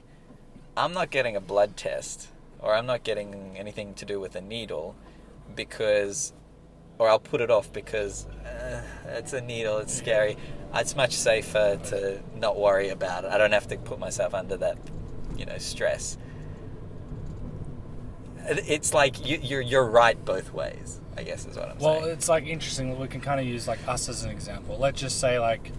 Speaker 2: I'm not getting a blood test, or I'm not getting anything to do with a needle, because or I'll put it off because it's a needle, it's scary. It's much safer to not worry about it. I don't have to put myself under that, stress. It's like you're right both ways, I guess is what I'm saying.
Speaker 1: Well, it's like interesting. We can kind of use like us as an example. Let's just say like,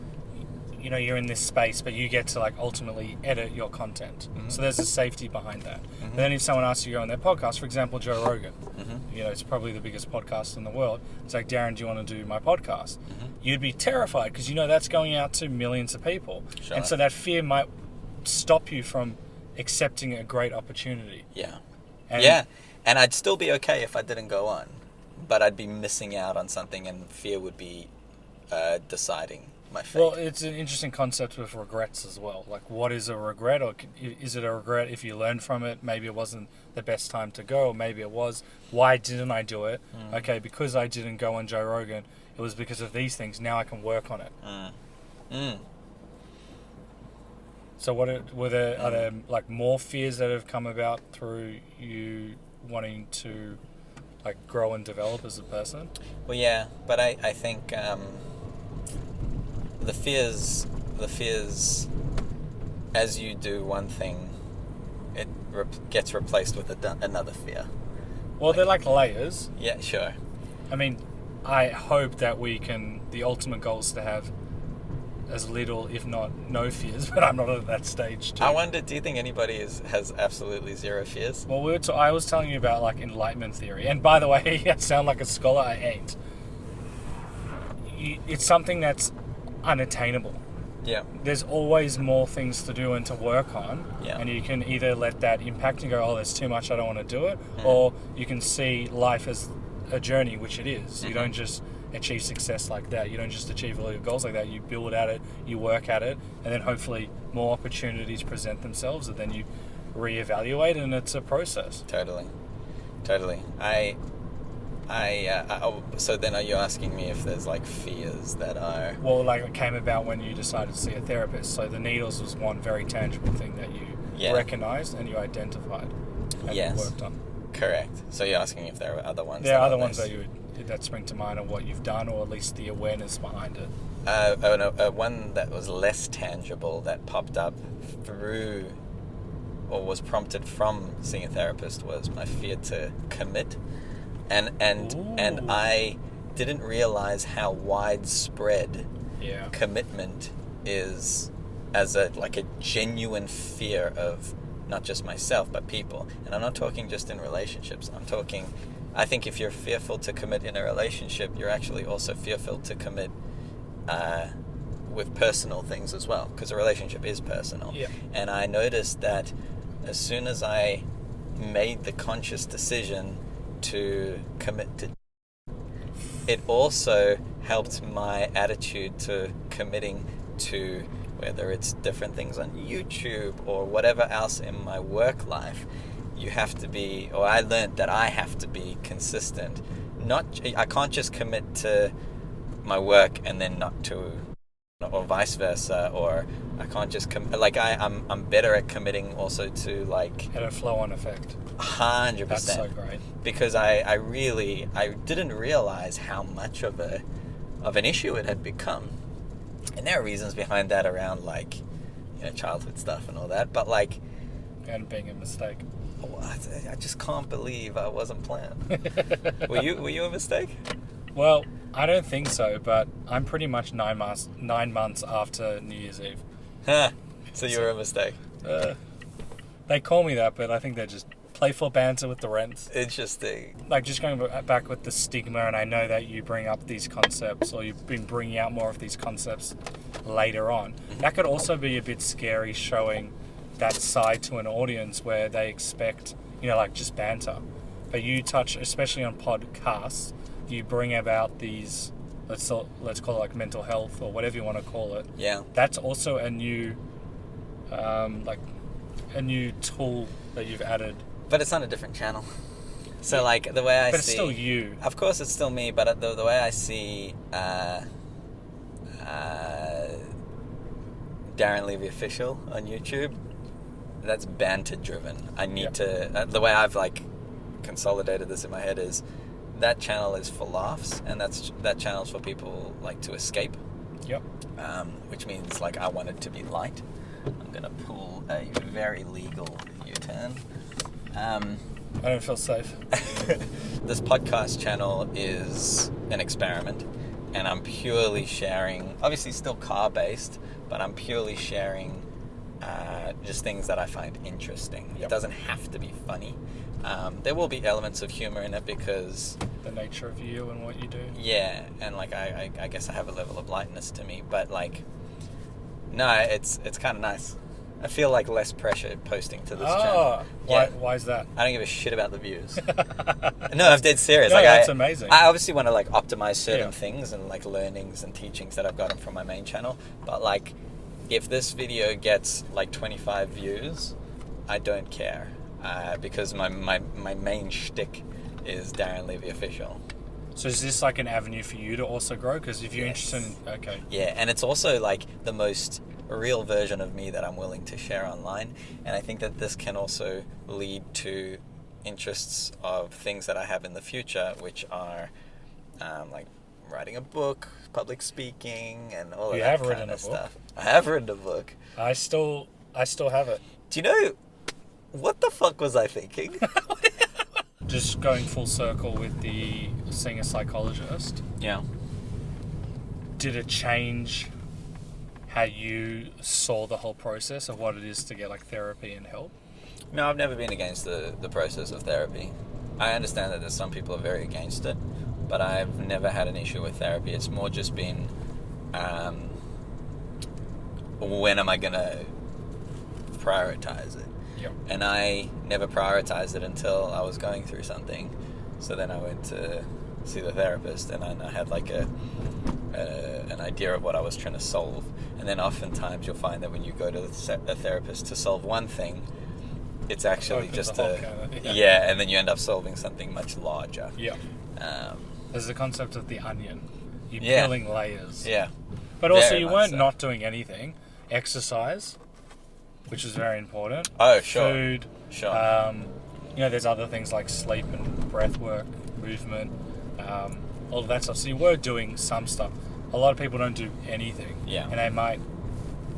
Speaker 1: you're in this space, but you get to like ultimately edit your content.
Speaker 2: Mm-hmm.
Speaker 1: So there's a safety behind that.
Speaker 2: Mm-hmm.
Speaker 1: But then if someone asks you to go on their podcast, for example, Joe Rogan,
Speaker 2: Mm-hmm.
Speaker 1: it's probably the biggest podcast in the world. It's like, Darren, do you want to do my podcast?
Speaker 2: Mm-hmm.
Speaker 1: You'd be terrified because that's going out to millions of people.
Speaker 2: Sure.
Speaker 1: And so that fear might stop you from accepting a great opportunity.
Speaker 2: Yeah.
Speaker 1: And
Speaker 2: And I'd still be okay if I didn't go on, but I'd be missing out on something, and fear would be deciding my fate.
Speaker 1: Well, it's an interesting concept with regrets as well. Like, what is a regret? Or is it a regret if you learn from it? Maybe it wasn't the best time to go, or maybe it was. Why didn't I do it? Okay, because I didn't go on Joe Rogan, it was because of these things. Now I can work on it. So are there like more fears that have come about through you wanting to like grow and develop as a person?
Speaker 2: Well, yeah, but I think the fears, as you do one thing, it gets replaced with another fear.
Speaker 1: Well, they're like layers.
Speaker 2: Yeah, sure.
Speaker 1: I mean, I hope that the ultimate goal is to have as little, if not no fears, but I'm not at that stage too.
Speaker 2: I wonder, do you think anybody has absolutely zero fears?
Speaker 1: Well, I was telling you about like enlightenment theory, and by the way, I sound like a scholar. I ain't. It's something that's unattainable.
Speaker 2: Yeah.
Speaker 1: There's always more things to do and to work on,
Speaker 2: Yeah.
Speaker 1: and you can either let that impact and go, oh, there's too much, I don't want to do it, or you can see life as a journey, which it is. You don't just achieve success like that. You don't just achieve all your goals like that. You build at it, you work at it, and then hopefully more opportunities present themselves, and then you reevaluate, and it's a process.
Speaker 2: Totally. So then are you asking me if there's like fears that are...
Speaker 1: Well, like it came about when you decided to see a therapist. So the needles was one very tangible thing that you recognized and you identified and
Speaker 2: Yes.
Speaker 1: worked on.
Speaker 2: Correct. So you're asking if there are other ones?
Speaker 1: There are other
Speaker 2: less-
Speaker 1: ones that spring to mind of what you've done, or at least the awareness behind it.
Speaker 2: One that was less tangible that popped up through or was prompted from seeing a therapist was my fear to commit, and
Speaker 1: Ooh.
Speaker 2: I didn't realize how widespread
Speaker 1: Yeah.
Speaker 2: commitment is as a genuine fear of not just myself but people. And I'm not talking just in relationships. I think if you're fearful to commit in a relationship, you're actually also fearful to commit with personal things as well, because a relationship is personal.
Speaker 1: Yeah.
Speaker 2: And I noticed that as soon as I made the conscious decision to commit to, it also helped my attitude to committing to, whether it's different things on YouTube or whatever else in my work life. You have to be, or I learned that I have to be consistent. I can't just commit to my work and then not to, or vice versa, or I can't just I'm better at committing also to
Speaker 1: Had a flow-on effect.
Speaker 2: 100%.
Speaker 1: That's so great.
Speaker 2: Because I didn't realize how much of an issue it had become. And there are reasons behind that around childhood stuff and all that, but
Speaker 1: And being a mistake.
Speaker 2: I just can't believe I wasn't planned. Were you a mistake?
Speaker 1: Well, I don't think so, but I'm pretty much 9 months after New Year's Eve.
Speaker 2: Huh. So you were a mistake.
Speaker 1: They call me that, but I think they're just playful banter with the rents.
Speaker 2: Interesting.
Speaker 1: Just going back with the stigma, and I know that you bring up these concepts, or you've been bringing out more of these concepts later on. That could also be a bit scary, showing that side to an audience where they expect, just banter. But you touch, especially on podcasts, you bring about these, let's call it mental health or whatever you want to call it.
Speaker 2: Yeah.
Speaker 1: That's also a new, a new tool that you've added.
Speaker 2: But it's on a different channel. So the way I see...
Speaker 1: But it's still you.
Speaker 2: Of course it's still me, but the way I see Darren Levy Official on YouTube, that's banter driven. I need to... the way I've consolidated this in my head is that channel is for laughs, and that channel's for people like to escape.
Speaker 1: Yep.
Speaker 2: Which means like I want it to be light. I'm gonna pull a very legal U-turn.
Speaker 1: I don't feel safe.
Speaker 2: This podcast channel is an experiment, and I'm purely sharing, obviously still car-based, but I'm purely sharing just things that I find interesting.
Speaker 1: Yep.
Speaker 2: It doesn't have to be funny. There will be elements of humor in it because...
Speaker 1: the nature of you and what you do.
Speaker 2: Yeah, and like I guess I have a level of lightness to me, but like, no, it's kind of nice. I feel like less pressure posting to this channel.
Speaker 1: Why is that?
Speaker 2: I don't give a shit about the views. No, I'm dead serious.
Speaker 1: No,
Speaker 2: like,
Speaker 1: that's amazing.
Speaker 2: I obviously want to like optimize certain
Speaker 1: Yeah.
Speaker 2: things and like learnings and teachings that I've gotten from my main channel. But like, if this video gets like 25 views, I don't care because my main shtick is Darren Levy official.
Speaker 1: So is this like an avenue for you to also grow? Because if you're
Speaker 2: Yes.
Speaker 1: interested in... Okay.
Speaker 2: Yeah, and it's also like the most real version of me that I'm willing to share online, and I think that this can also lead to interests of things that I have in the future, which are like writing a book, public speaking, and all of
Speaker 1: You
Speaker 2: that
Speaker 1: have
Speaker 2: kind
Speaker 1: written
Speaker 2: of
Speaker 1: a book?
Speaker 2: stuff. I have written a book.
Speaker 1: I still have it.
Speaker 2: Do you know what the fuck was I thinking?
Speaker 1: Just going full circle with the seeing a psychologist.
Speaker 2: Yeah.
Speaker 1: Did it change how you saw the whole process of what it is to get like therapy and help?
Speaker 2: No, I've never been against the process of therapy. I understand that there's some people are very against it, but I've never had an issue with therapy. It's more just been, when am I going to prioritize it?
Speaker 1: Yep.
Speaker 2: And I never prioritized it until I was going through something. So then I went to see the therapist, and I had like an idea of what I was trying to solve. And then oftentimes you'll find that when you go to a therapist to solve one thing, it's actually
Speaker 1: Opens
Speaker 2: just
Speaker 1: the whole
Speaker 2: a...
Speaker 1: can of-
Speaker 2: Yeah, and then you end up solving something much larger.
Speaker 1: Yeah. There's the concept of the onion. You're
Speaker 2: Yeah.
Speaker 1: peeling layers.
Speaker 2: Yeah.
Speaker 1: But also
Speaker 2: Very
Speaker 1: you
Speaker 2: much
Speaker 1: weren't
Speaker 2: so.
Speaker 1: not doing anything. Exercise, which is very important.
Speaker 2: Oh, sure.
Speaker 1: Food.
Speaker 2: Sure.
Speaker 1: You know, there's other things like sleep and breath work, movement, all of that stuff. So you were doing some stuff. A lot of people don't do anything.
Speaker 2: Yeah.
Speaker 1: And they might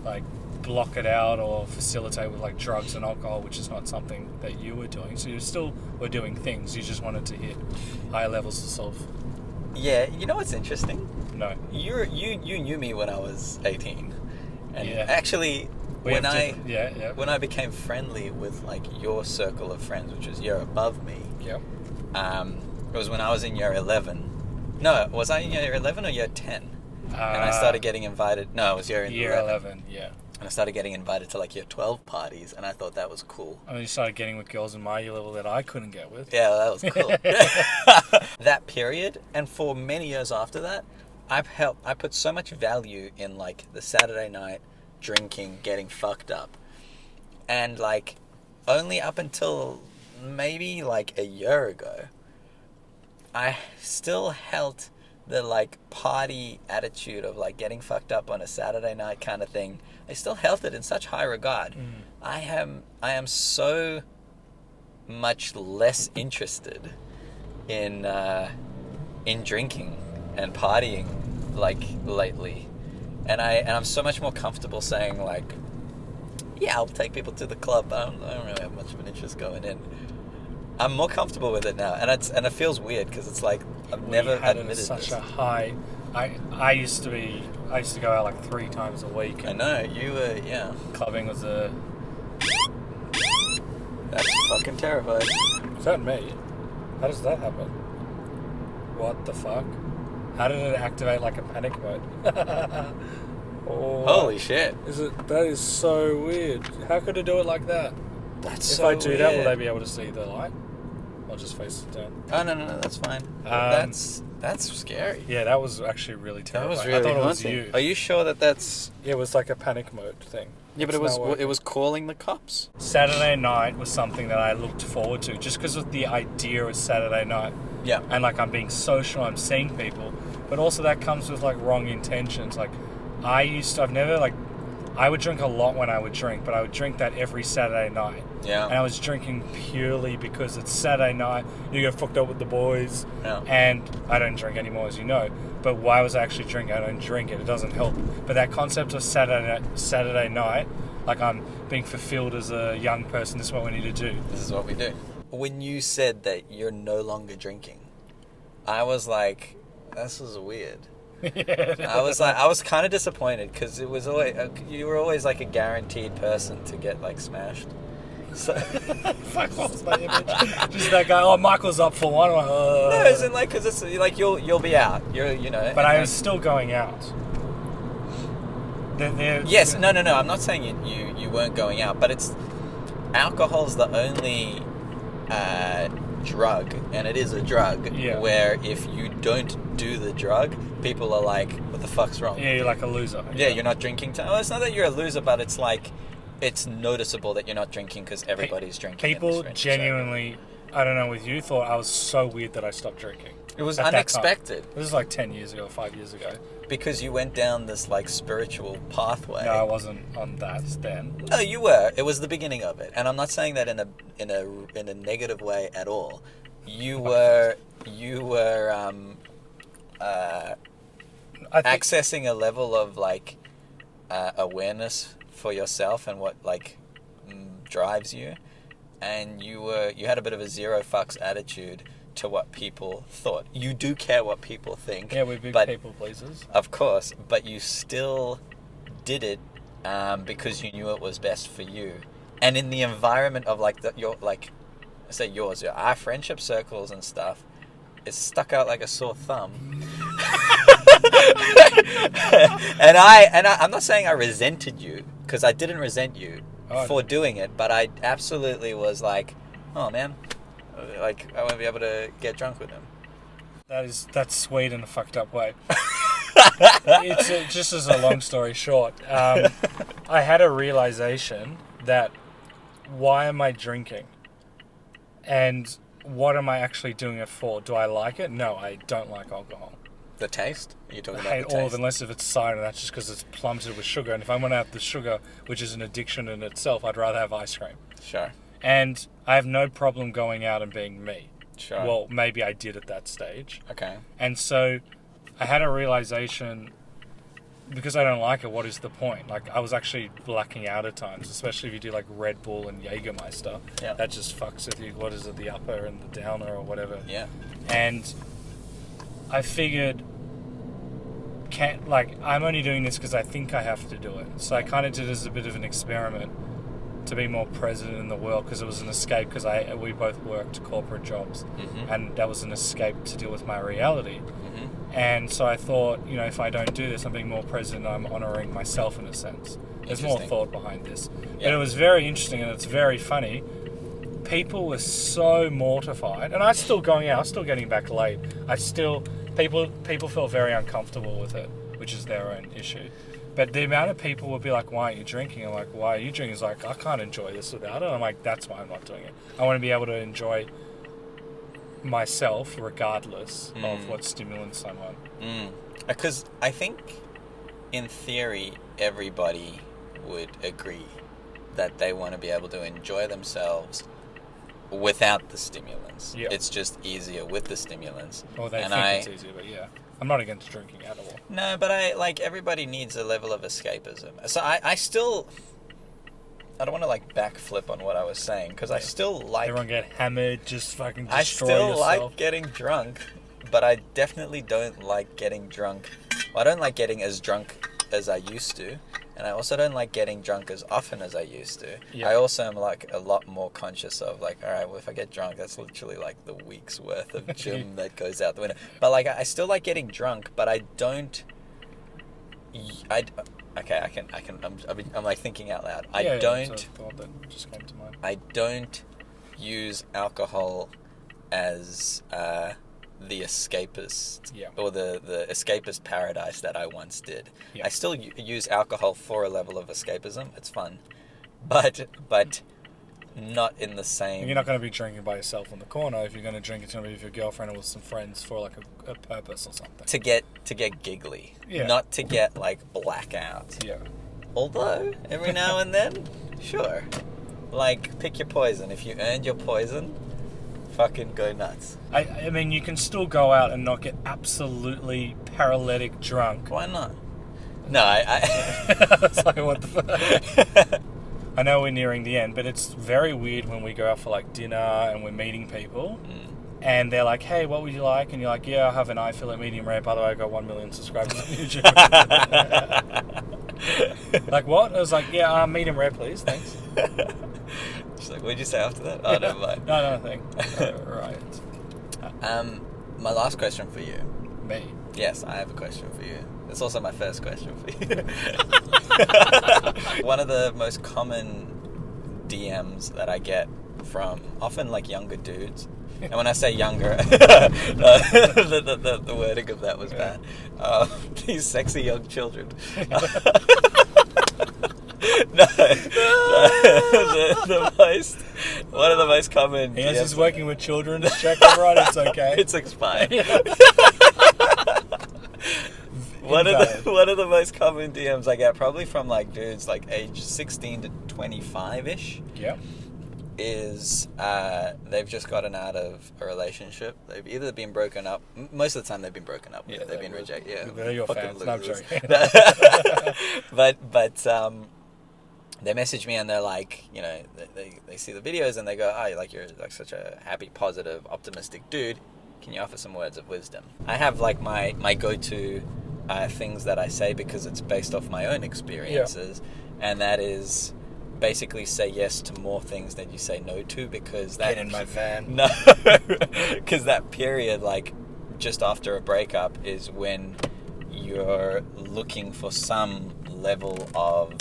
Speaker 1: like block it out or facilitate with like drugs and alcohol, which is not something that you were doing. So you still were doing things. You just wanted to hit higher levels to solve.
Speaker 2: Yeah, you know what's interesting?
Speaker 1: No.
Speaker 2: You knew me when I was 18. And
Speaker 1: Yeah.
Speaker 2: actually,
Speaker 1: We
Speaker 2: when
Speaker 1: have
Speaker 2: I...
Speaker 1: different- yeah.
Speaker 2: When I became friendly with like your circle of friends, which was year above me,
Speaker 1: Yep.
Speaker 2: it was when I was in year 11. No, was I in year 11 or year 10? And I started getting invited. No, it was year
Speaker 1: 11, yeah.
Speaker 2: And I started getting invited to like year 12 parties, and I thought that was cool.
Speaker 1: I mean, you started getting with girls in my year level that I couldn't get with.
Speaker 2: Yeah, that was cool. That period, and for many years after that, I put so much value in like the Saturday night drinking, getting fucked up. And like only up until maybe like a year ago, I still held the like party attitude of like getting fucked up on a Saturday night kind of thing. I still held it in such high regard. I am so much less interested in drinking and partying like lately, and I'm so much more comfortable saying like, yeah, I'll take people to the club. I don't really have much of an interest going in. I'm more comfortable with it now, and it feels weird because it's like I've never
Speaker 1: had
Speaker 2: admitted
Speaker 1: such
Speaker 2: this.
Speaker 1: a high. I used to go out like 3 times a week.
Speaker 2: I
Speaker 1: And
Speaker 2: know you were, yeah.
Speaker 1: clubbing was a.
Speaker 2: That's fucking terrifying.
Speaker 1: Is that me? How does that happen? What the fuck? How did it activate like a panic mode? Oh,
Speaker 2: Holy shit!
Speaker 1: Is it? That is so weird. How could it do it like that?
Speaker 2: That's
Speaker 1: If
Speaker 2: so
Speaker 1: I do that, will
Speaker 2: weird.
Speaker 1: they be able to see the light? I'll just face it down.
Speaker 2: Oh no, that's fine. That's scary.
Speaker 1: Yeah, that was actually really
Speaker 2: That
Speaker 1: terrifying.
Speaker 2: was really
Speaker 1: I thought it was
Speaker 2: haunting.
Speaker 1: you.
Speaker 2: Are you sure that that's?
Speaker 1: Yeah, it was like a panic mode thing.
Speaker 2: Yeah, but
Speaker 1: It's not working.
Speaker 2: it was calling the cops.
Speaker 1: Saturday night was something that I looked forward to just because of the idea of Saturday night.
Speaker 2: Yeah.
Speaker 1: And like I'm being social, I'm seeing people, but also that comes with like wrong intentions. Like I've never like I would drink a lot when I would drink, but I would drink that every Saturday night.
Speaker 2: Yeah.
Speaker 1: And I was drinking purely because it's Saturday night, you get fucked up with the boys, and I don't drink anymore, as you know. But why was I actually drinking? I don't drink it. It doesn't help. But that concept of Saturday night, like I'm being fulfilled as a young person, this is what we need to do.
Speaker 2: This is what we do. When you said that you're no longer drinking, I was like, this is weird. I was kind of disappointed because it was always you were always like a guaranteed person to get like smashed. So
Speaker 1: fuck, what was my image? Just that guy. Oh, Michael's up for one.
Speaker 2: No, isn't like because it's like you'll be out. You know.
Speaker 1: But I was still going out.
Speaker 2: Yes, no. I'm not saying you weren't going out, but it's alcohol's the only drug, and it is a drug where if you don't do the drug, people are like, what the fuck's wrong?
Speaker 1: Yeah, you're like a loser.
Speaker 2: Yeah, you're not drinking. Well, it's not that you're a loser, but it's like, it's noticeable that you're not drinking because everybody's drinking.
Speaker 1: People genuinely, I don't know, with you, thought I was so weird that I stopped drinking.
Speaker 2: It was unexpected.
Speaker 1: This is like 10 years ago, 5 years ago.
Speaker 2: Because you went down this like spiritual pathway.
Speaker 1: No, I wasn't on that then.
Speaker 2: No, you were. It was the beginning of it, and I'm not saying that in a negative way at all. You were accessing a level of like awareness for yourself and what like drives you, and you had a bit of a zero fucks attitude to what people thought. You do care what people think.
Speaker 1: Yeah, we're big people pleasers.
Speaker 2: Of course, but you still did it because you knew it was best for you. And in the environment of like our friendship circles and stuff, it's stuck out like a sore thumb. and I'm not saying I resented you, because I didn't resent you for doing it, but I absolutely was like, oh man, like I won't be able to get drunk with him.
Speaker 1: That's sweet in a fucked up way. It's just as a long story short, I had a realization that why am I drinking? And what am I actually doing it for? Do I like it? No, I don't like alcohol.
Speaker 2: The taste? Are you talking
Speaker 1: I
Speaker 2: about
Speaker 1: hate
Speaker 2: the taste?
Speaker 1: all of it, unless if it's cider. That's just because it's plummeted with sugar. And if I'm going to have the sugar, which is an addiction in itself, I'd rather have ice cream.
Speaker 2: Sure.
Speaker 1: And I have no problem going out and being me.
Speaker 2: Sure.
Speaker 1: Well, maybe I did at that stage.
Speaker 2: Okay.
Speaker 1: And so I had a realization, because I don't like it, what is the point? Like, I was actually blacking out at times, especially if you do like Red Bull and Jägermeister.
Speaker 2: Yeah.
Speaker 1: That just fucks with you. What is it, the upper and the downer or whatever?
Speaker 2: Yeah.
Speaker 1: And I figured, I'm only doing this because I think I have to do it. So I kind of did it as a bit of an experiment to be more present in the world, because it was an escape, because we both worked corporate jobs, and that was an escape to deal with my reality. And so I thought, if I don't do this, I'm being more present, I'm honouring myself in a sense. There's more thought behind this. But it was very interesting, and it's very funny. People were so mortified, and I was still going out, I was still getting back late. People felt very uncomfortable with it, which is their own issue. But the amount of people would be like, why aren't you drinking? I'm like, why are you drinking? It's like, I can't enjoy this without it. I'm like, that's why I'm not doing it. I want to be able to enjoy myself regardless of what stimulants I'm on.
Speaker 2: Because I think, in theory, everybody would agree that they want to be able to enjoy themselves without the stimulants.
Speaker 1: Yeah.
Speaker 2: It's just easier with the stimulants.
Speaker 1: Well, they think it's easier, but yeah. I'm not against drinking at all.
Speaker 2: No, but everybody needs a level of escapism. So I don't want to backflip on what I was saying, because I still like...
Speaker 1: Everyone get hammered, just fucking destroy
Speaker 2: I still
Speaker 1: yourself.
Speaker 2: like getting drunk, but I definitely don't like getting drunk. Well, I don't like getting as drunk as I used to, and I also don't like getting drunk as often as I used to. Yeah. I also am a lot more conscious of all right, well, if I get drunk, that's literally the week's worth of gym that goes out the window. But I still like getting drunk, but I don't... Okay, I can. I'm thinking out loud. I don't use alcohol as the escapist or the escapist paradise that I once did. Yeah. I still use alcohol for a level of escapism. It's fun, but not in the same...
Speaker 1: You're not going to be drinking by yourself in the corner. If you're going to drink, it's going to be with your girlfriend or with some friends for a purpose or something.
Speaker 2: To get giggly, not to get blackout.
Speaker 1: Yeah.
Speaker 2: Although, every now and then, sure. Like, pick your poison. If you earned your poison, fucking go nuts.
Speaker 1: I mean, you can still go out and not get absolutely paralytic drunk.
Speaker 2: Why not? No, I
Speaker 1: It's like, what the fuck? I know we're nearing the end, but it's very weird when we go out for like dinner and we're meeting people and they're like, hey, what would you like? And you're like, yeah, I'll have an eye fillet medium rare. By the way, I got 1 million subscribers on YouTube. Like, what? I was like, yeah, medium rare, please. Thanks.
Speaker 2: She's like, what'd you say after that? Oh, never mind.
Speaker 1: No, thanks. Right.
Speaker 2: My last question for you.
Speaker 1: Me.
Speaker 2: Yes, I have a question for you. It's also my first question for you. One of the most common DMs that I get from often like younger dudes, and when I say younger, the wording of that was bad. These sexy young children. One of the most common.
Speaker 1: Yes, he's working with children. Just check it right. It's okay.
Speaker 2: It's expired. One of the most common DMs I get, probably from like dudes like age 16 to 25-ish,
Speaker 1: Yeah.
Speaker 2: is they've just gotten out of a relationship. They've either been broken up. Most of the time they've been broken up.
Speaker 1: Yeah,
Speaker 2: they've been rejected. Yeah,
Speaker 1: they're your
Speaker 2: fucking
Speaker 1: fans. No, I'm
Speaker 2: losers.
Speaker 1: joking.
Speaker 2: but they message me and they're like, you know, they see the videos and they go, oh, like, you're like such a happy, positive, optimistic dude. Can you offer some words of wisdom? I have like my go-to things that I say because it's based off my own experiences, and that is basically say yes to more things than you say no to, because that
Speaker 1: Get in my van.
Speaker 2: No, because that period, like just after a breakup, is when you're looking for some level of,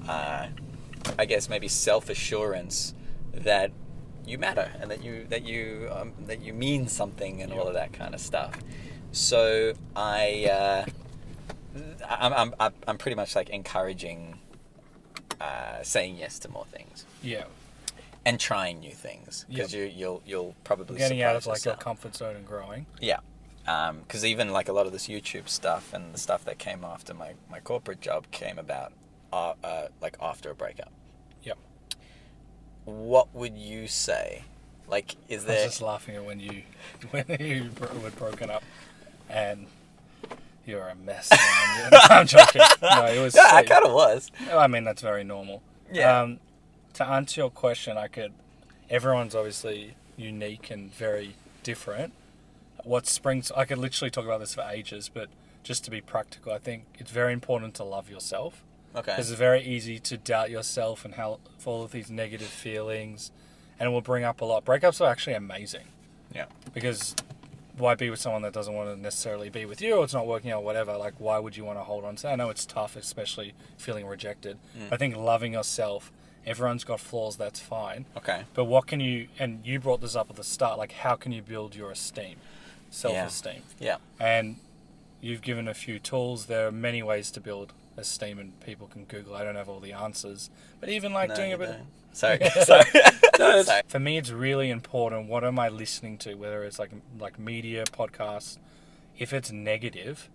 Speaker 2: I guess maybe self-assurance that you matter and that you mean something and all of that kind of stuff. So I'm pretty much like encouraging saying yes to more things.
Speaker 1: Yeah.
Speaker 2: And trying new things, because you'll probably
Speaker 1: Getting out of like your
Speaker 2: yourself.
Speaker 1: comfort zone and growing.
Speaker 2: Yeah. Because even like a lot of this YouTube stuff and the stuff that came after my corporate job came about like after a breakup.
Speaker 1: Yep.
Speaker 2: What would you say? Like, is
Speaker 1: I
Speaker 2: there...
Speaker 1: was just laughing at when you were broken up and you're a mess. Man. I'm joking. No, it was...
Speaker 2: Yeah, I kind of was.
Speaker 1: I mean, that's very normal.
Speaker 2: Yeah.
Speaker 1: To answer your question, everyone's obviously unique and very different. I could literally talk about this for ages, but just to be practical, I think it's very important to love yourself.
Speaker 2: Okay.
Speaker 1: Because it's very easy to doubt yourself and have all of these negative feelings, and it will bring up a lot. Breakups are actually amazing.
Speaker 2: Yeah.
Speaker 1: Because why be with someone that doesn't want to necessarily be with you, or it's not working out, whatever? Like, why would you want to hold on to that? I know it's tough, especially feeling rejected. I think loving yourself, everyone's got flaws, that's fine.
Speaker 2: Okay.
Speaker 1: But what can you, and you brought this up at the start, like, how can you build your esteem, self-esteem?
Speaker 2: Yeah.
Speaker 1: And you've given a few tools. There are many ways to build esteem, and people can Google. I don't have all the answers, but even like doing a bit.
Speaker 2: Sorry.
Speaker 1: No, for me, it's really important. What am I listening to? Whether it's like media, podcasts. If it's negative,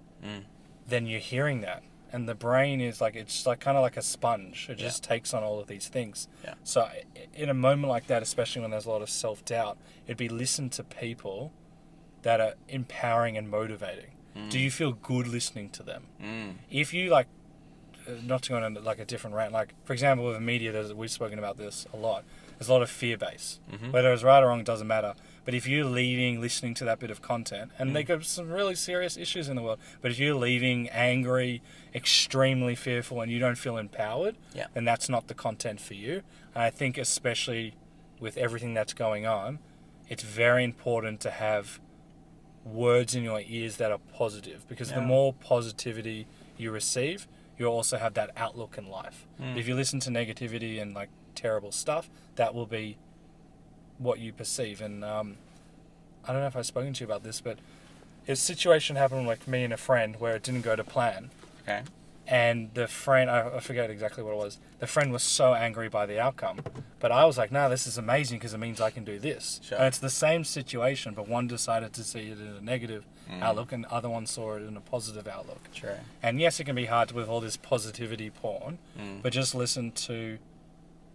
Speaker 1: then you're hearing that, and the brain is like, it's like kind of like a sponge. It just takes on all of these things.
Speaker 2: Yeah.
Speaker 1: So in a moment like that, especially when there's a lot of self-doubt, it'd be listen to people that are empowering and motivating. Do you feel good listening to them? If you like, not to go on like a different rant, like for example with the media, we've spoken about this a lot, there's a lot of fear base. Whether it's right or wrong, it doesn't matter. But if you're leaving listening to that bit of content, and they got some really serious issues in the world, but if you're leaving angry, extremely fearful, and you don't feel empowered, then that's not the content for you. And I think especially with everything that's going on, it's very important to have words in your ears that are positive, because the more positivity you receive, you'll also have that outlook in life. If you listen to negativity and like terrible stuff, that will be what you perceive. And I don't know if I've spoken to you about this, but a situation happened with like me and a friend where it didn't go to plan.
Speaker 2: Okay.
Speaker 1: And the friend, I forget exactly what it was. The friend was so angry by the outcome. But I was like, no, this is amazing because it means I can do this.
Speaker 2: Sure.
Speaker 1: And it's the same situation, but one decided to see it in a negative outlook and the other one saw it in a positive outlook.
Speaker 2: Sure.
Speaker 1: And yes, it can be hard with all this positivity porn, but just listen to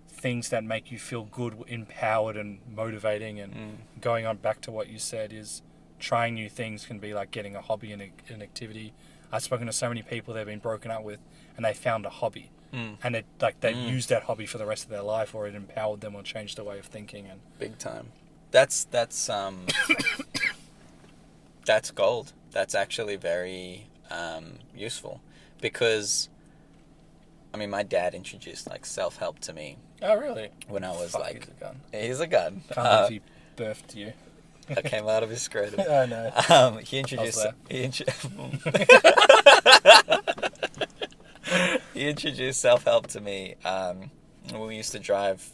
Speaker 1: things that make you feel good, empowered and motivating. And going on back to what you said is trying new things can be like getting a hobby and an activity. I've spoken to so many people they've been broken up with and they found a hobby. And it, like they used that hobby for the rest of their life, or it empowered them or changed their way of thinking. And
Speaker 2: big time. That's that's gold. That's actually very useful, because I mean, my dad introduced like self-help to me
Speaker 1: oh, really?
Speaker 2: when I was like,
Speaker 1: he's a gun.
Speaker 2: he's a gun.
Speaker 1: Can't believe he birthed you.
Speaker 2: I came out of his scrotum.
Speaker 1: I know.
Speaker 2: He introduced he introduced self-help to me when we used to drive.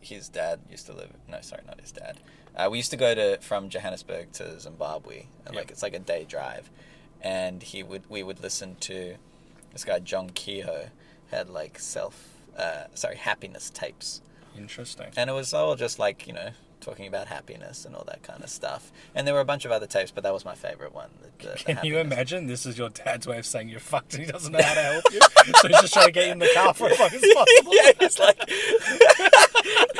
Speaker 2: His dad used to live. No, sorry, not his dad. We used to go from Johannesburg to Zimbabwe, and like it's like a day drive, and we would listen to this guy John Kehoe had like happiness tapes.
Speaker 1: Interesting.
Speaker 2: And it was all just like, talking about happiness and all that kind of stuff. And there were a bunch of other tapes, but that was my favorite one.
Speaker 1: Can you imagine this is your dad's way of saying you're fucked and he doesn't know how to help you? So he's just trying to get you in the car for as long as possible.
Speaker 2: Yeah,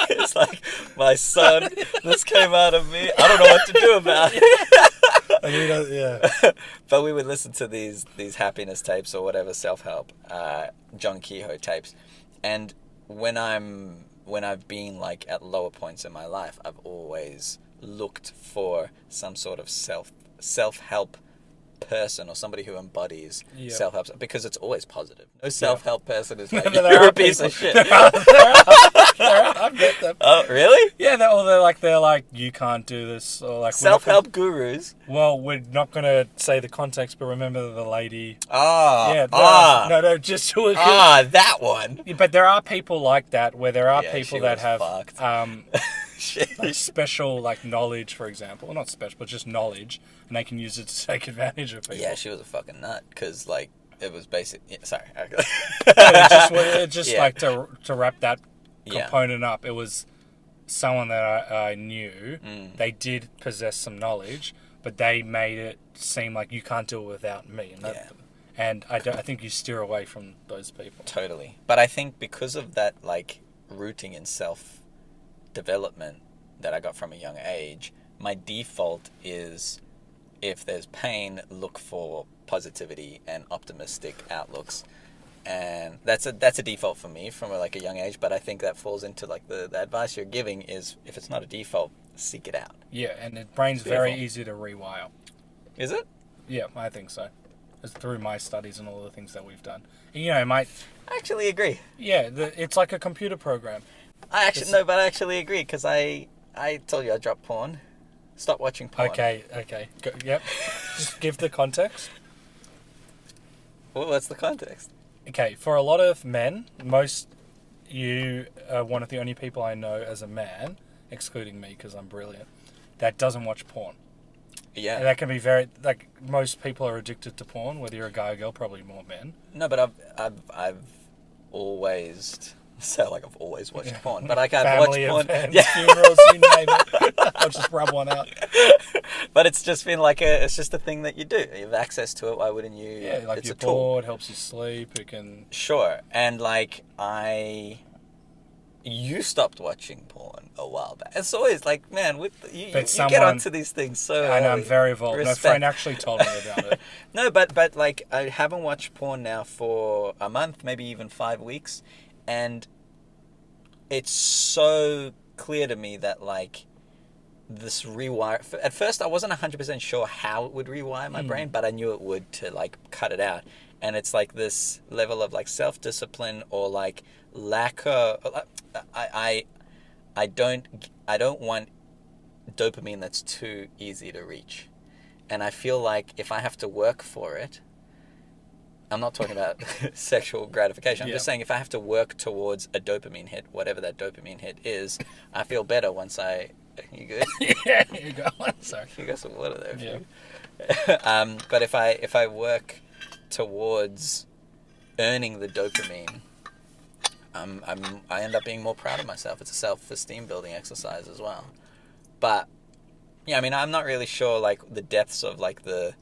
Speaker 2: it's like, my son, this came out of me. I don't know what to do about it.
Speaker 1: Yeah.
Speaker 2: But we would listen to these happiness tapes or whatever, self-help, John Kehoe tapes. And when I've been like at lower points in my life, I've always looked for some sort of self-help person or somebody who embodies self-help, because it's always positive. No self-help person is like, you're a piece of shit.
Speaker 1: There are, I've met them.
Speaker 2: Oh, really?
Speaker 1: Yeah, they're like, you can't do this, or like
Speaker 2: Self-help gurus.
Speaker 1: Well, we're not going to say the context, but remember the lady.
Speaker 2: That one.
Speaker 1: But there are people like that, where there are
Speaker 2: Yeah,
Speaker 1: people
Speaker 2: she
Speaker 1: that
Speaker 2: was
Speaker 1: have
Speaker 2: fucked.
Speaker 1: like special like knowledge, for example. Well, not special, but just knowledge, and they can use it to take advantage of people.
Speaker 2: Yeah, she was a fucking nut, because like it was basic. Yeah, sorry.
Speaker 1: Like to wrap that component up. It was someone that I knew. They did possess some knowledge, but they made it seem like you can't do it without me. And I think you steer away from those people.
Speaker 2: Totally. But I think because of that, like, rooting in self-development that I got from a young age, my default is, if there's pain, look for positivity and optimistic outlooks. And that's a default for me from like a young age. But I think that falls into like the advice you're giving is, if it's not a default, seek it out.
Speaker 1: Yeah, and the brain's very easy to rewire.
Speaker 2: Is it?
Speaker 1: Yeah, I think so. It's through my studies and all the things that we've done. It might...
Speaker 2: I actually agree.
Speaker 1: Yeah, it's like a computer program.
Speaker 2: I actually agree, because I told you I dropped porn. Stop watching porn.
Speaker 1: Okay. Yep. Just give the context.
Speaker 2: Well, what's the context?
Speaker 1: Okay, for a lot of men, you are one of the only people I know as a man, excluding me because I'm brilliant, that doesn't watch porn.
Speaker 2: Yeah.
Speaker 1: And that can be very, like, most people are addicted to porn, whether you're a guy or girl, probably more men.
Speaker 2: No, but I've always... sound like I've always watched porn, but like I've watched porn.
Speaker 1: Events, funerals, you name it. I'll just rub one out.
Speaker 2: But it's just been like it's just a thing that you do. You have access to it. Why wouldn't you?
Speaker 1: Yeah, like
Speaker 2: it's
Speaker 1: you're
Speaker 2: a tool.
Speaker 1: bored, helps you sleep. It can.
Speaker 2: Sure, and like you stopped watching porn a while back. It's always like, man, you get onto these things so.
Speaker 1: I know, I'm very involved.
Speaker 2: Respect.
Speaker 1: My friend actually told me about it.
Speaker 2: No, but like I haven't watched porn now for a month, maybe even 5 weeks, and it's so clear to me that like this rewire. At first, I wasn't 100% sure how it would rewire my brain, but I knew it would, to like cut it out. And it's like this level of like self-discipline or like lack of. I don't want dopamine that's too easy to reach, and I feel like if I have to work for it. I'm not talking about sexual gratification. I'm just saying if I have to work towards a dopamine hit, whatever that dopamine hit is, I feel better once I... You good?
Speaker 1: Yeah, here you go. Sorry.
Speaker 2: You got some water there.
Speaker 1: Yeah.
Speaker 2: But if I work towards earning the dopamine, I end up being more proud of myself. It's a self-esteem building exercise as well. But yeah, I mean, I'm not really sure like the depths of like the.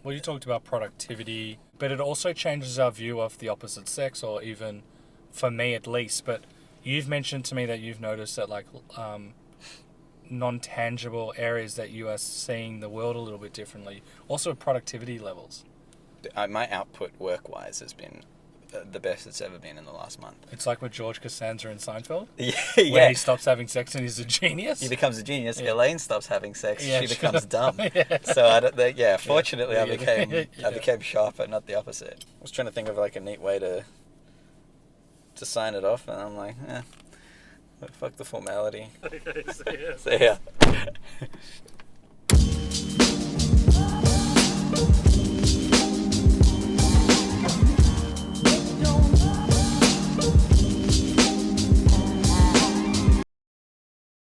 Speaker 1: Well, you talked about productivity, but it also changes our view of the opposite sex, or even for me at least. But you've mentioned to me that you've noticed that like non-tangible areas that you are seeing the world a little bit differently. Also productivity levels.
Speaker 2: My output work-wise has been the best it's ever been in the last month.
Speaker 1: It's like with George Costanza in Seinfeld.
Speaker 2: Yeah,
Speaker 1: Where he stops having sex and he's a genius.
Speaker 2: He becomes a genius.
Speaker 1: Yeah.
Speaker 2: Elaine stops having sex.
Speaker 1: Yeah,
Speaker 2: she becomes dumb.
Speaker 1: Yeah.
Speaker 2: So fortunately
Speaker 1: Yeah.
Speaker 2: I became sharper, not the opposite. I was trying to think of like a neat way to sign it off, and I'm like, fuck the formality.
Speaker 1: Okay,
Speaker 2: So yeah.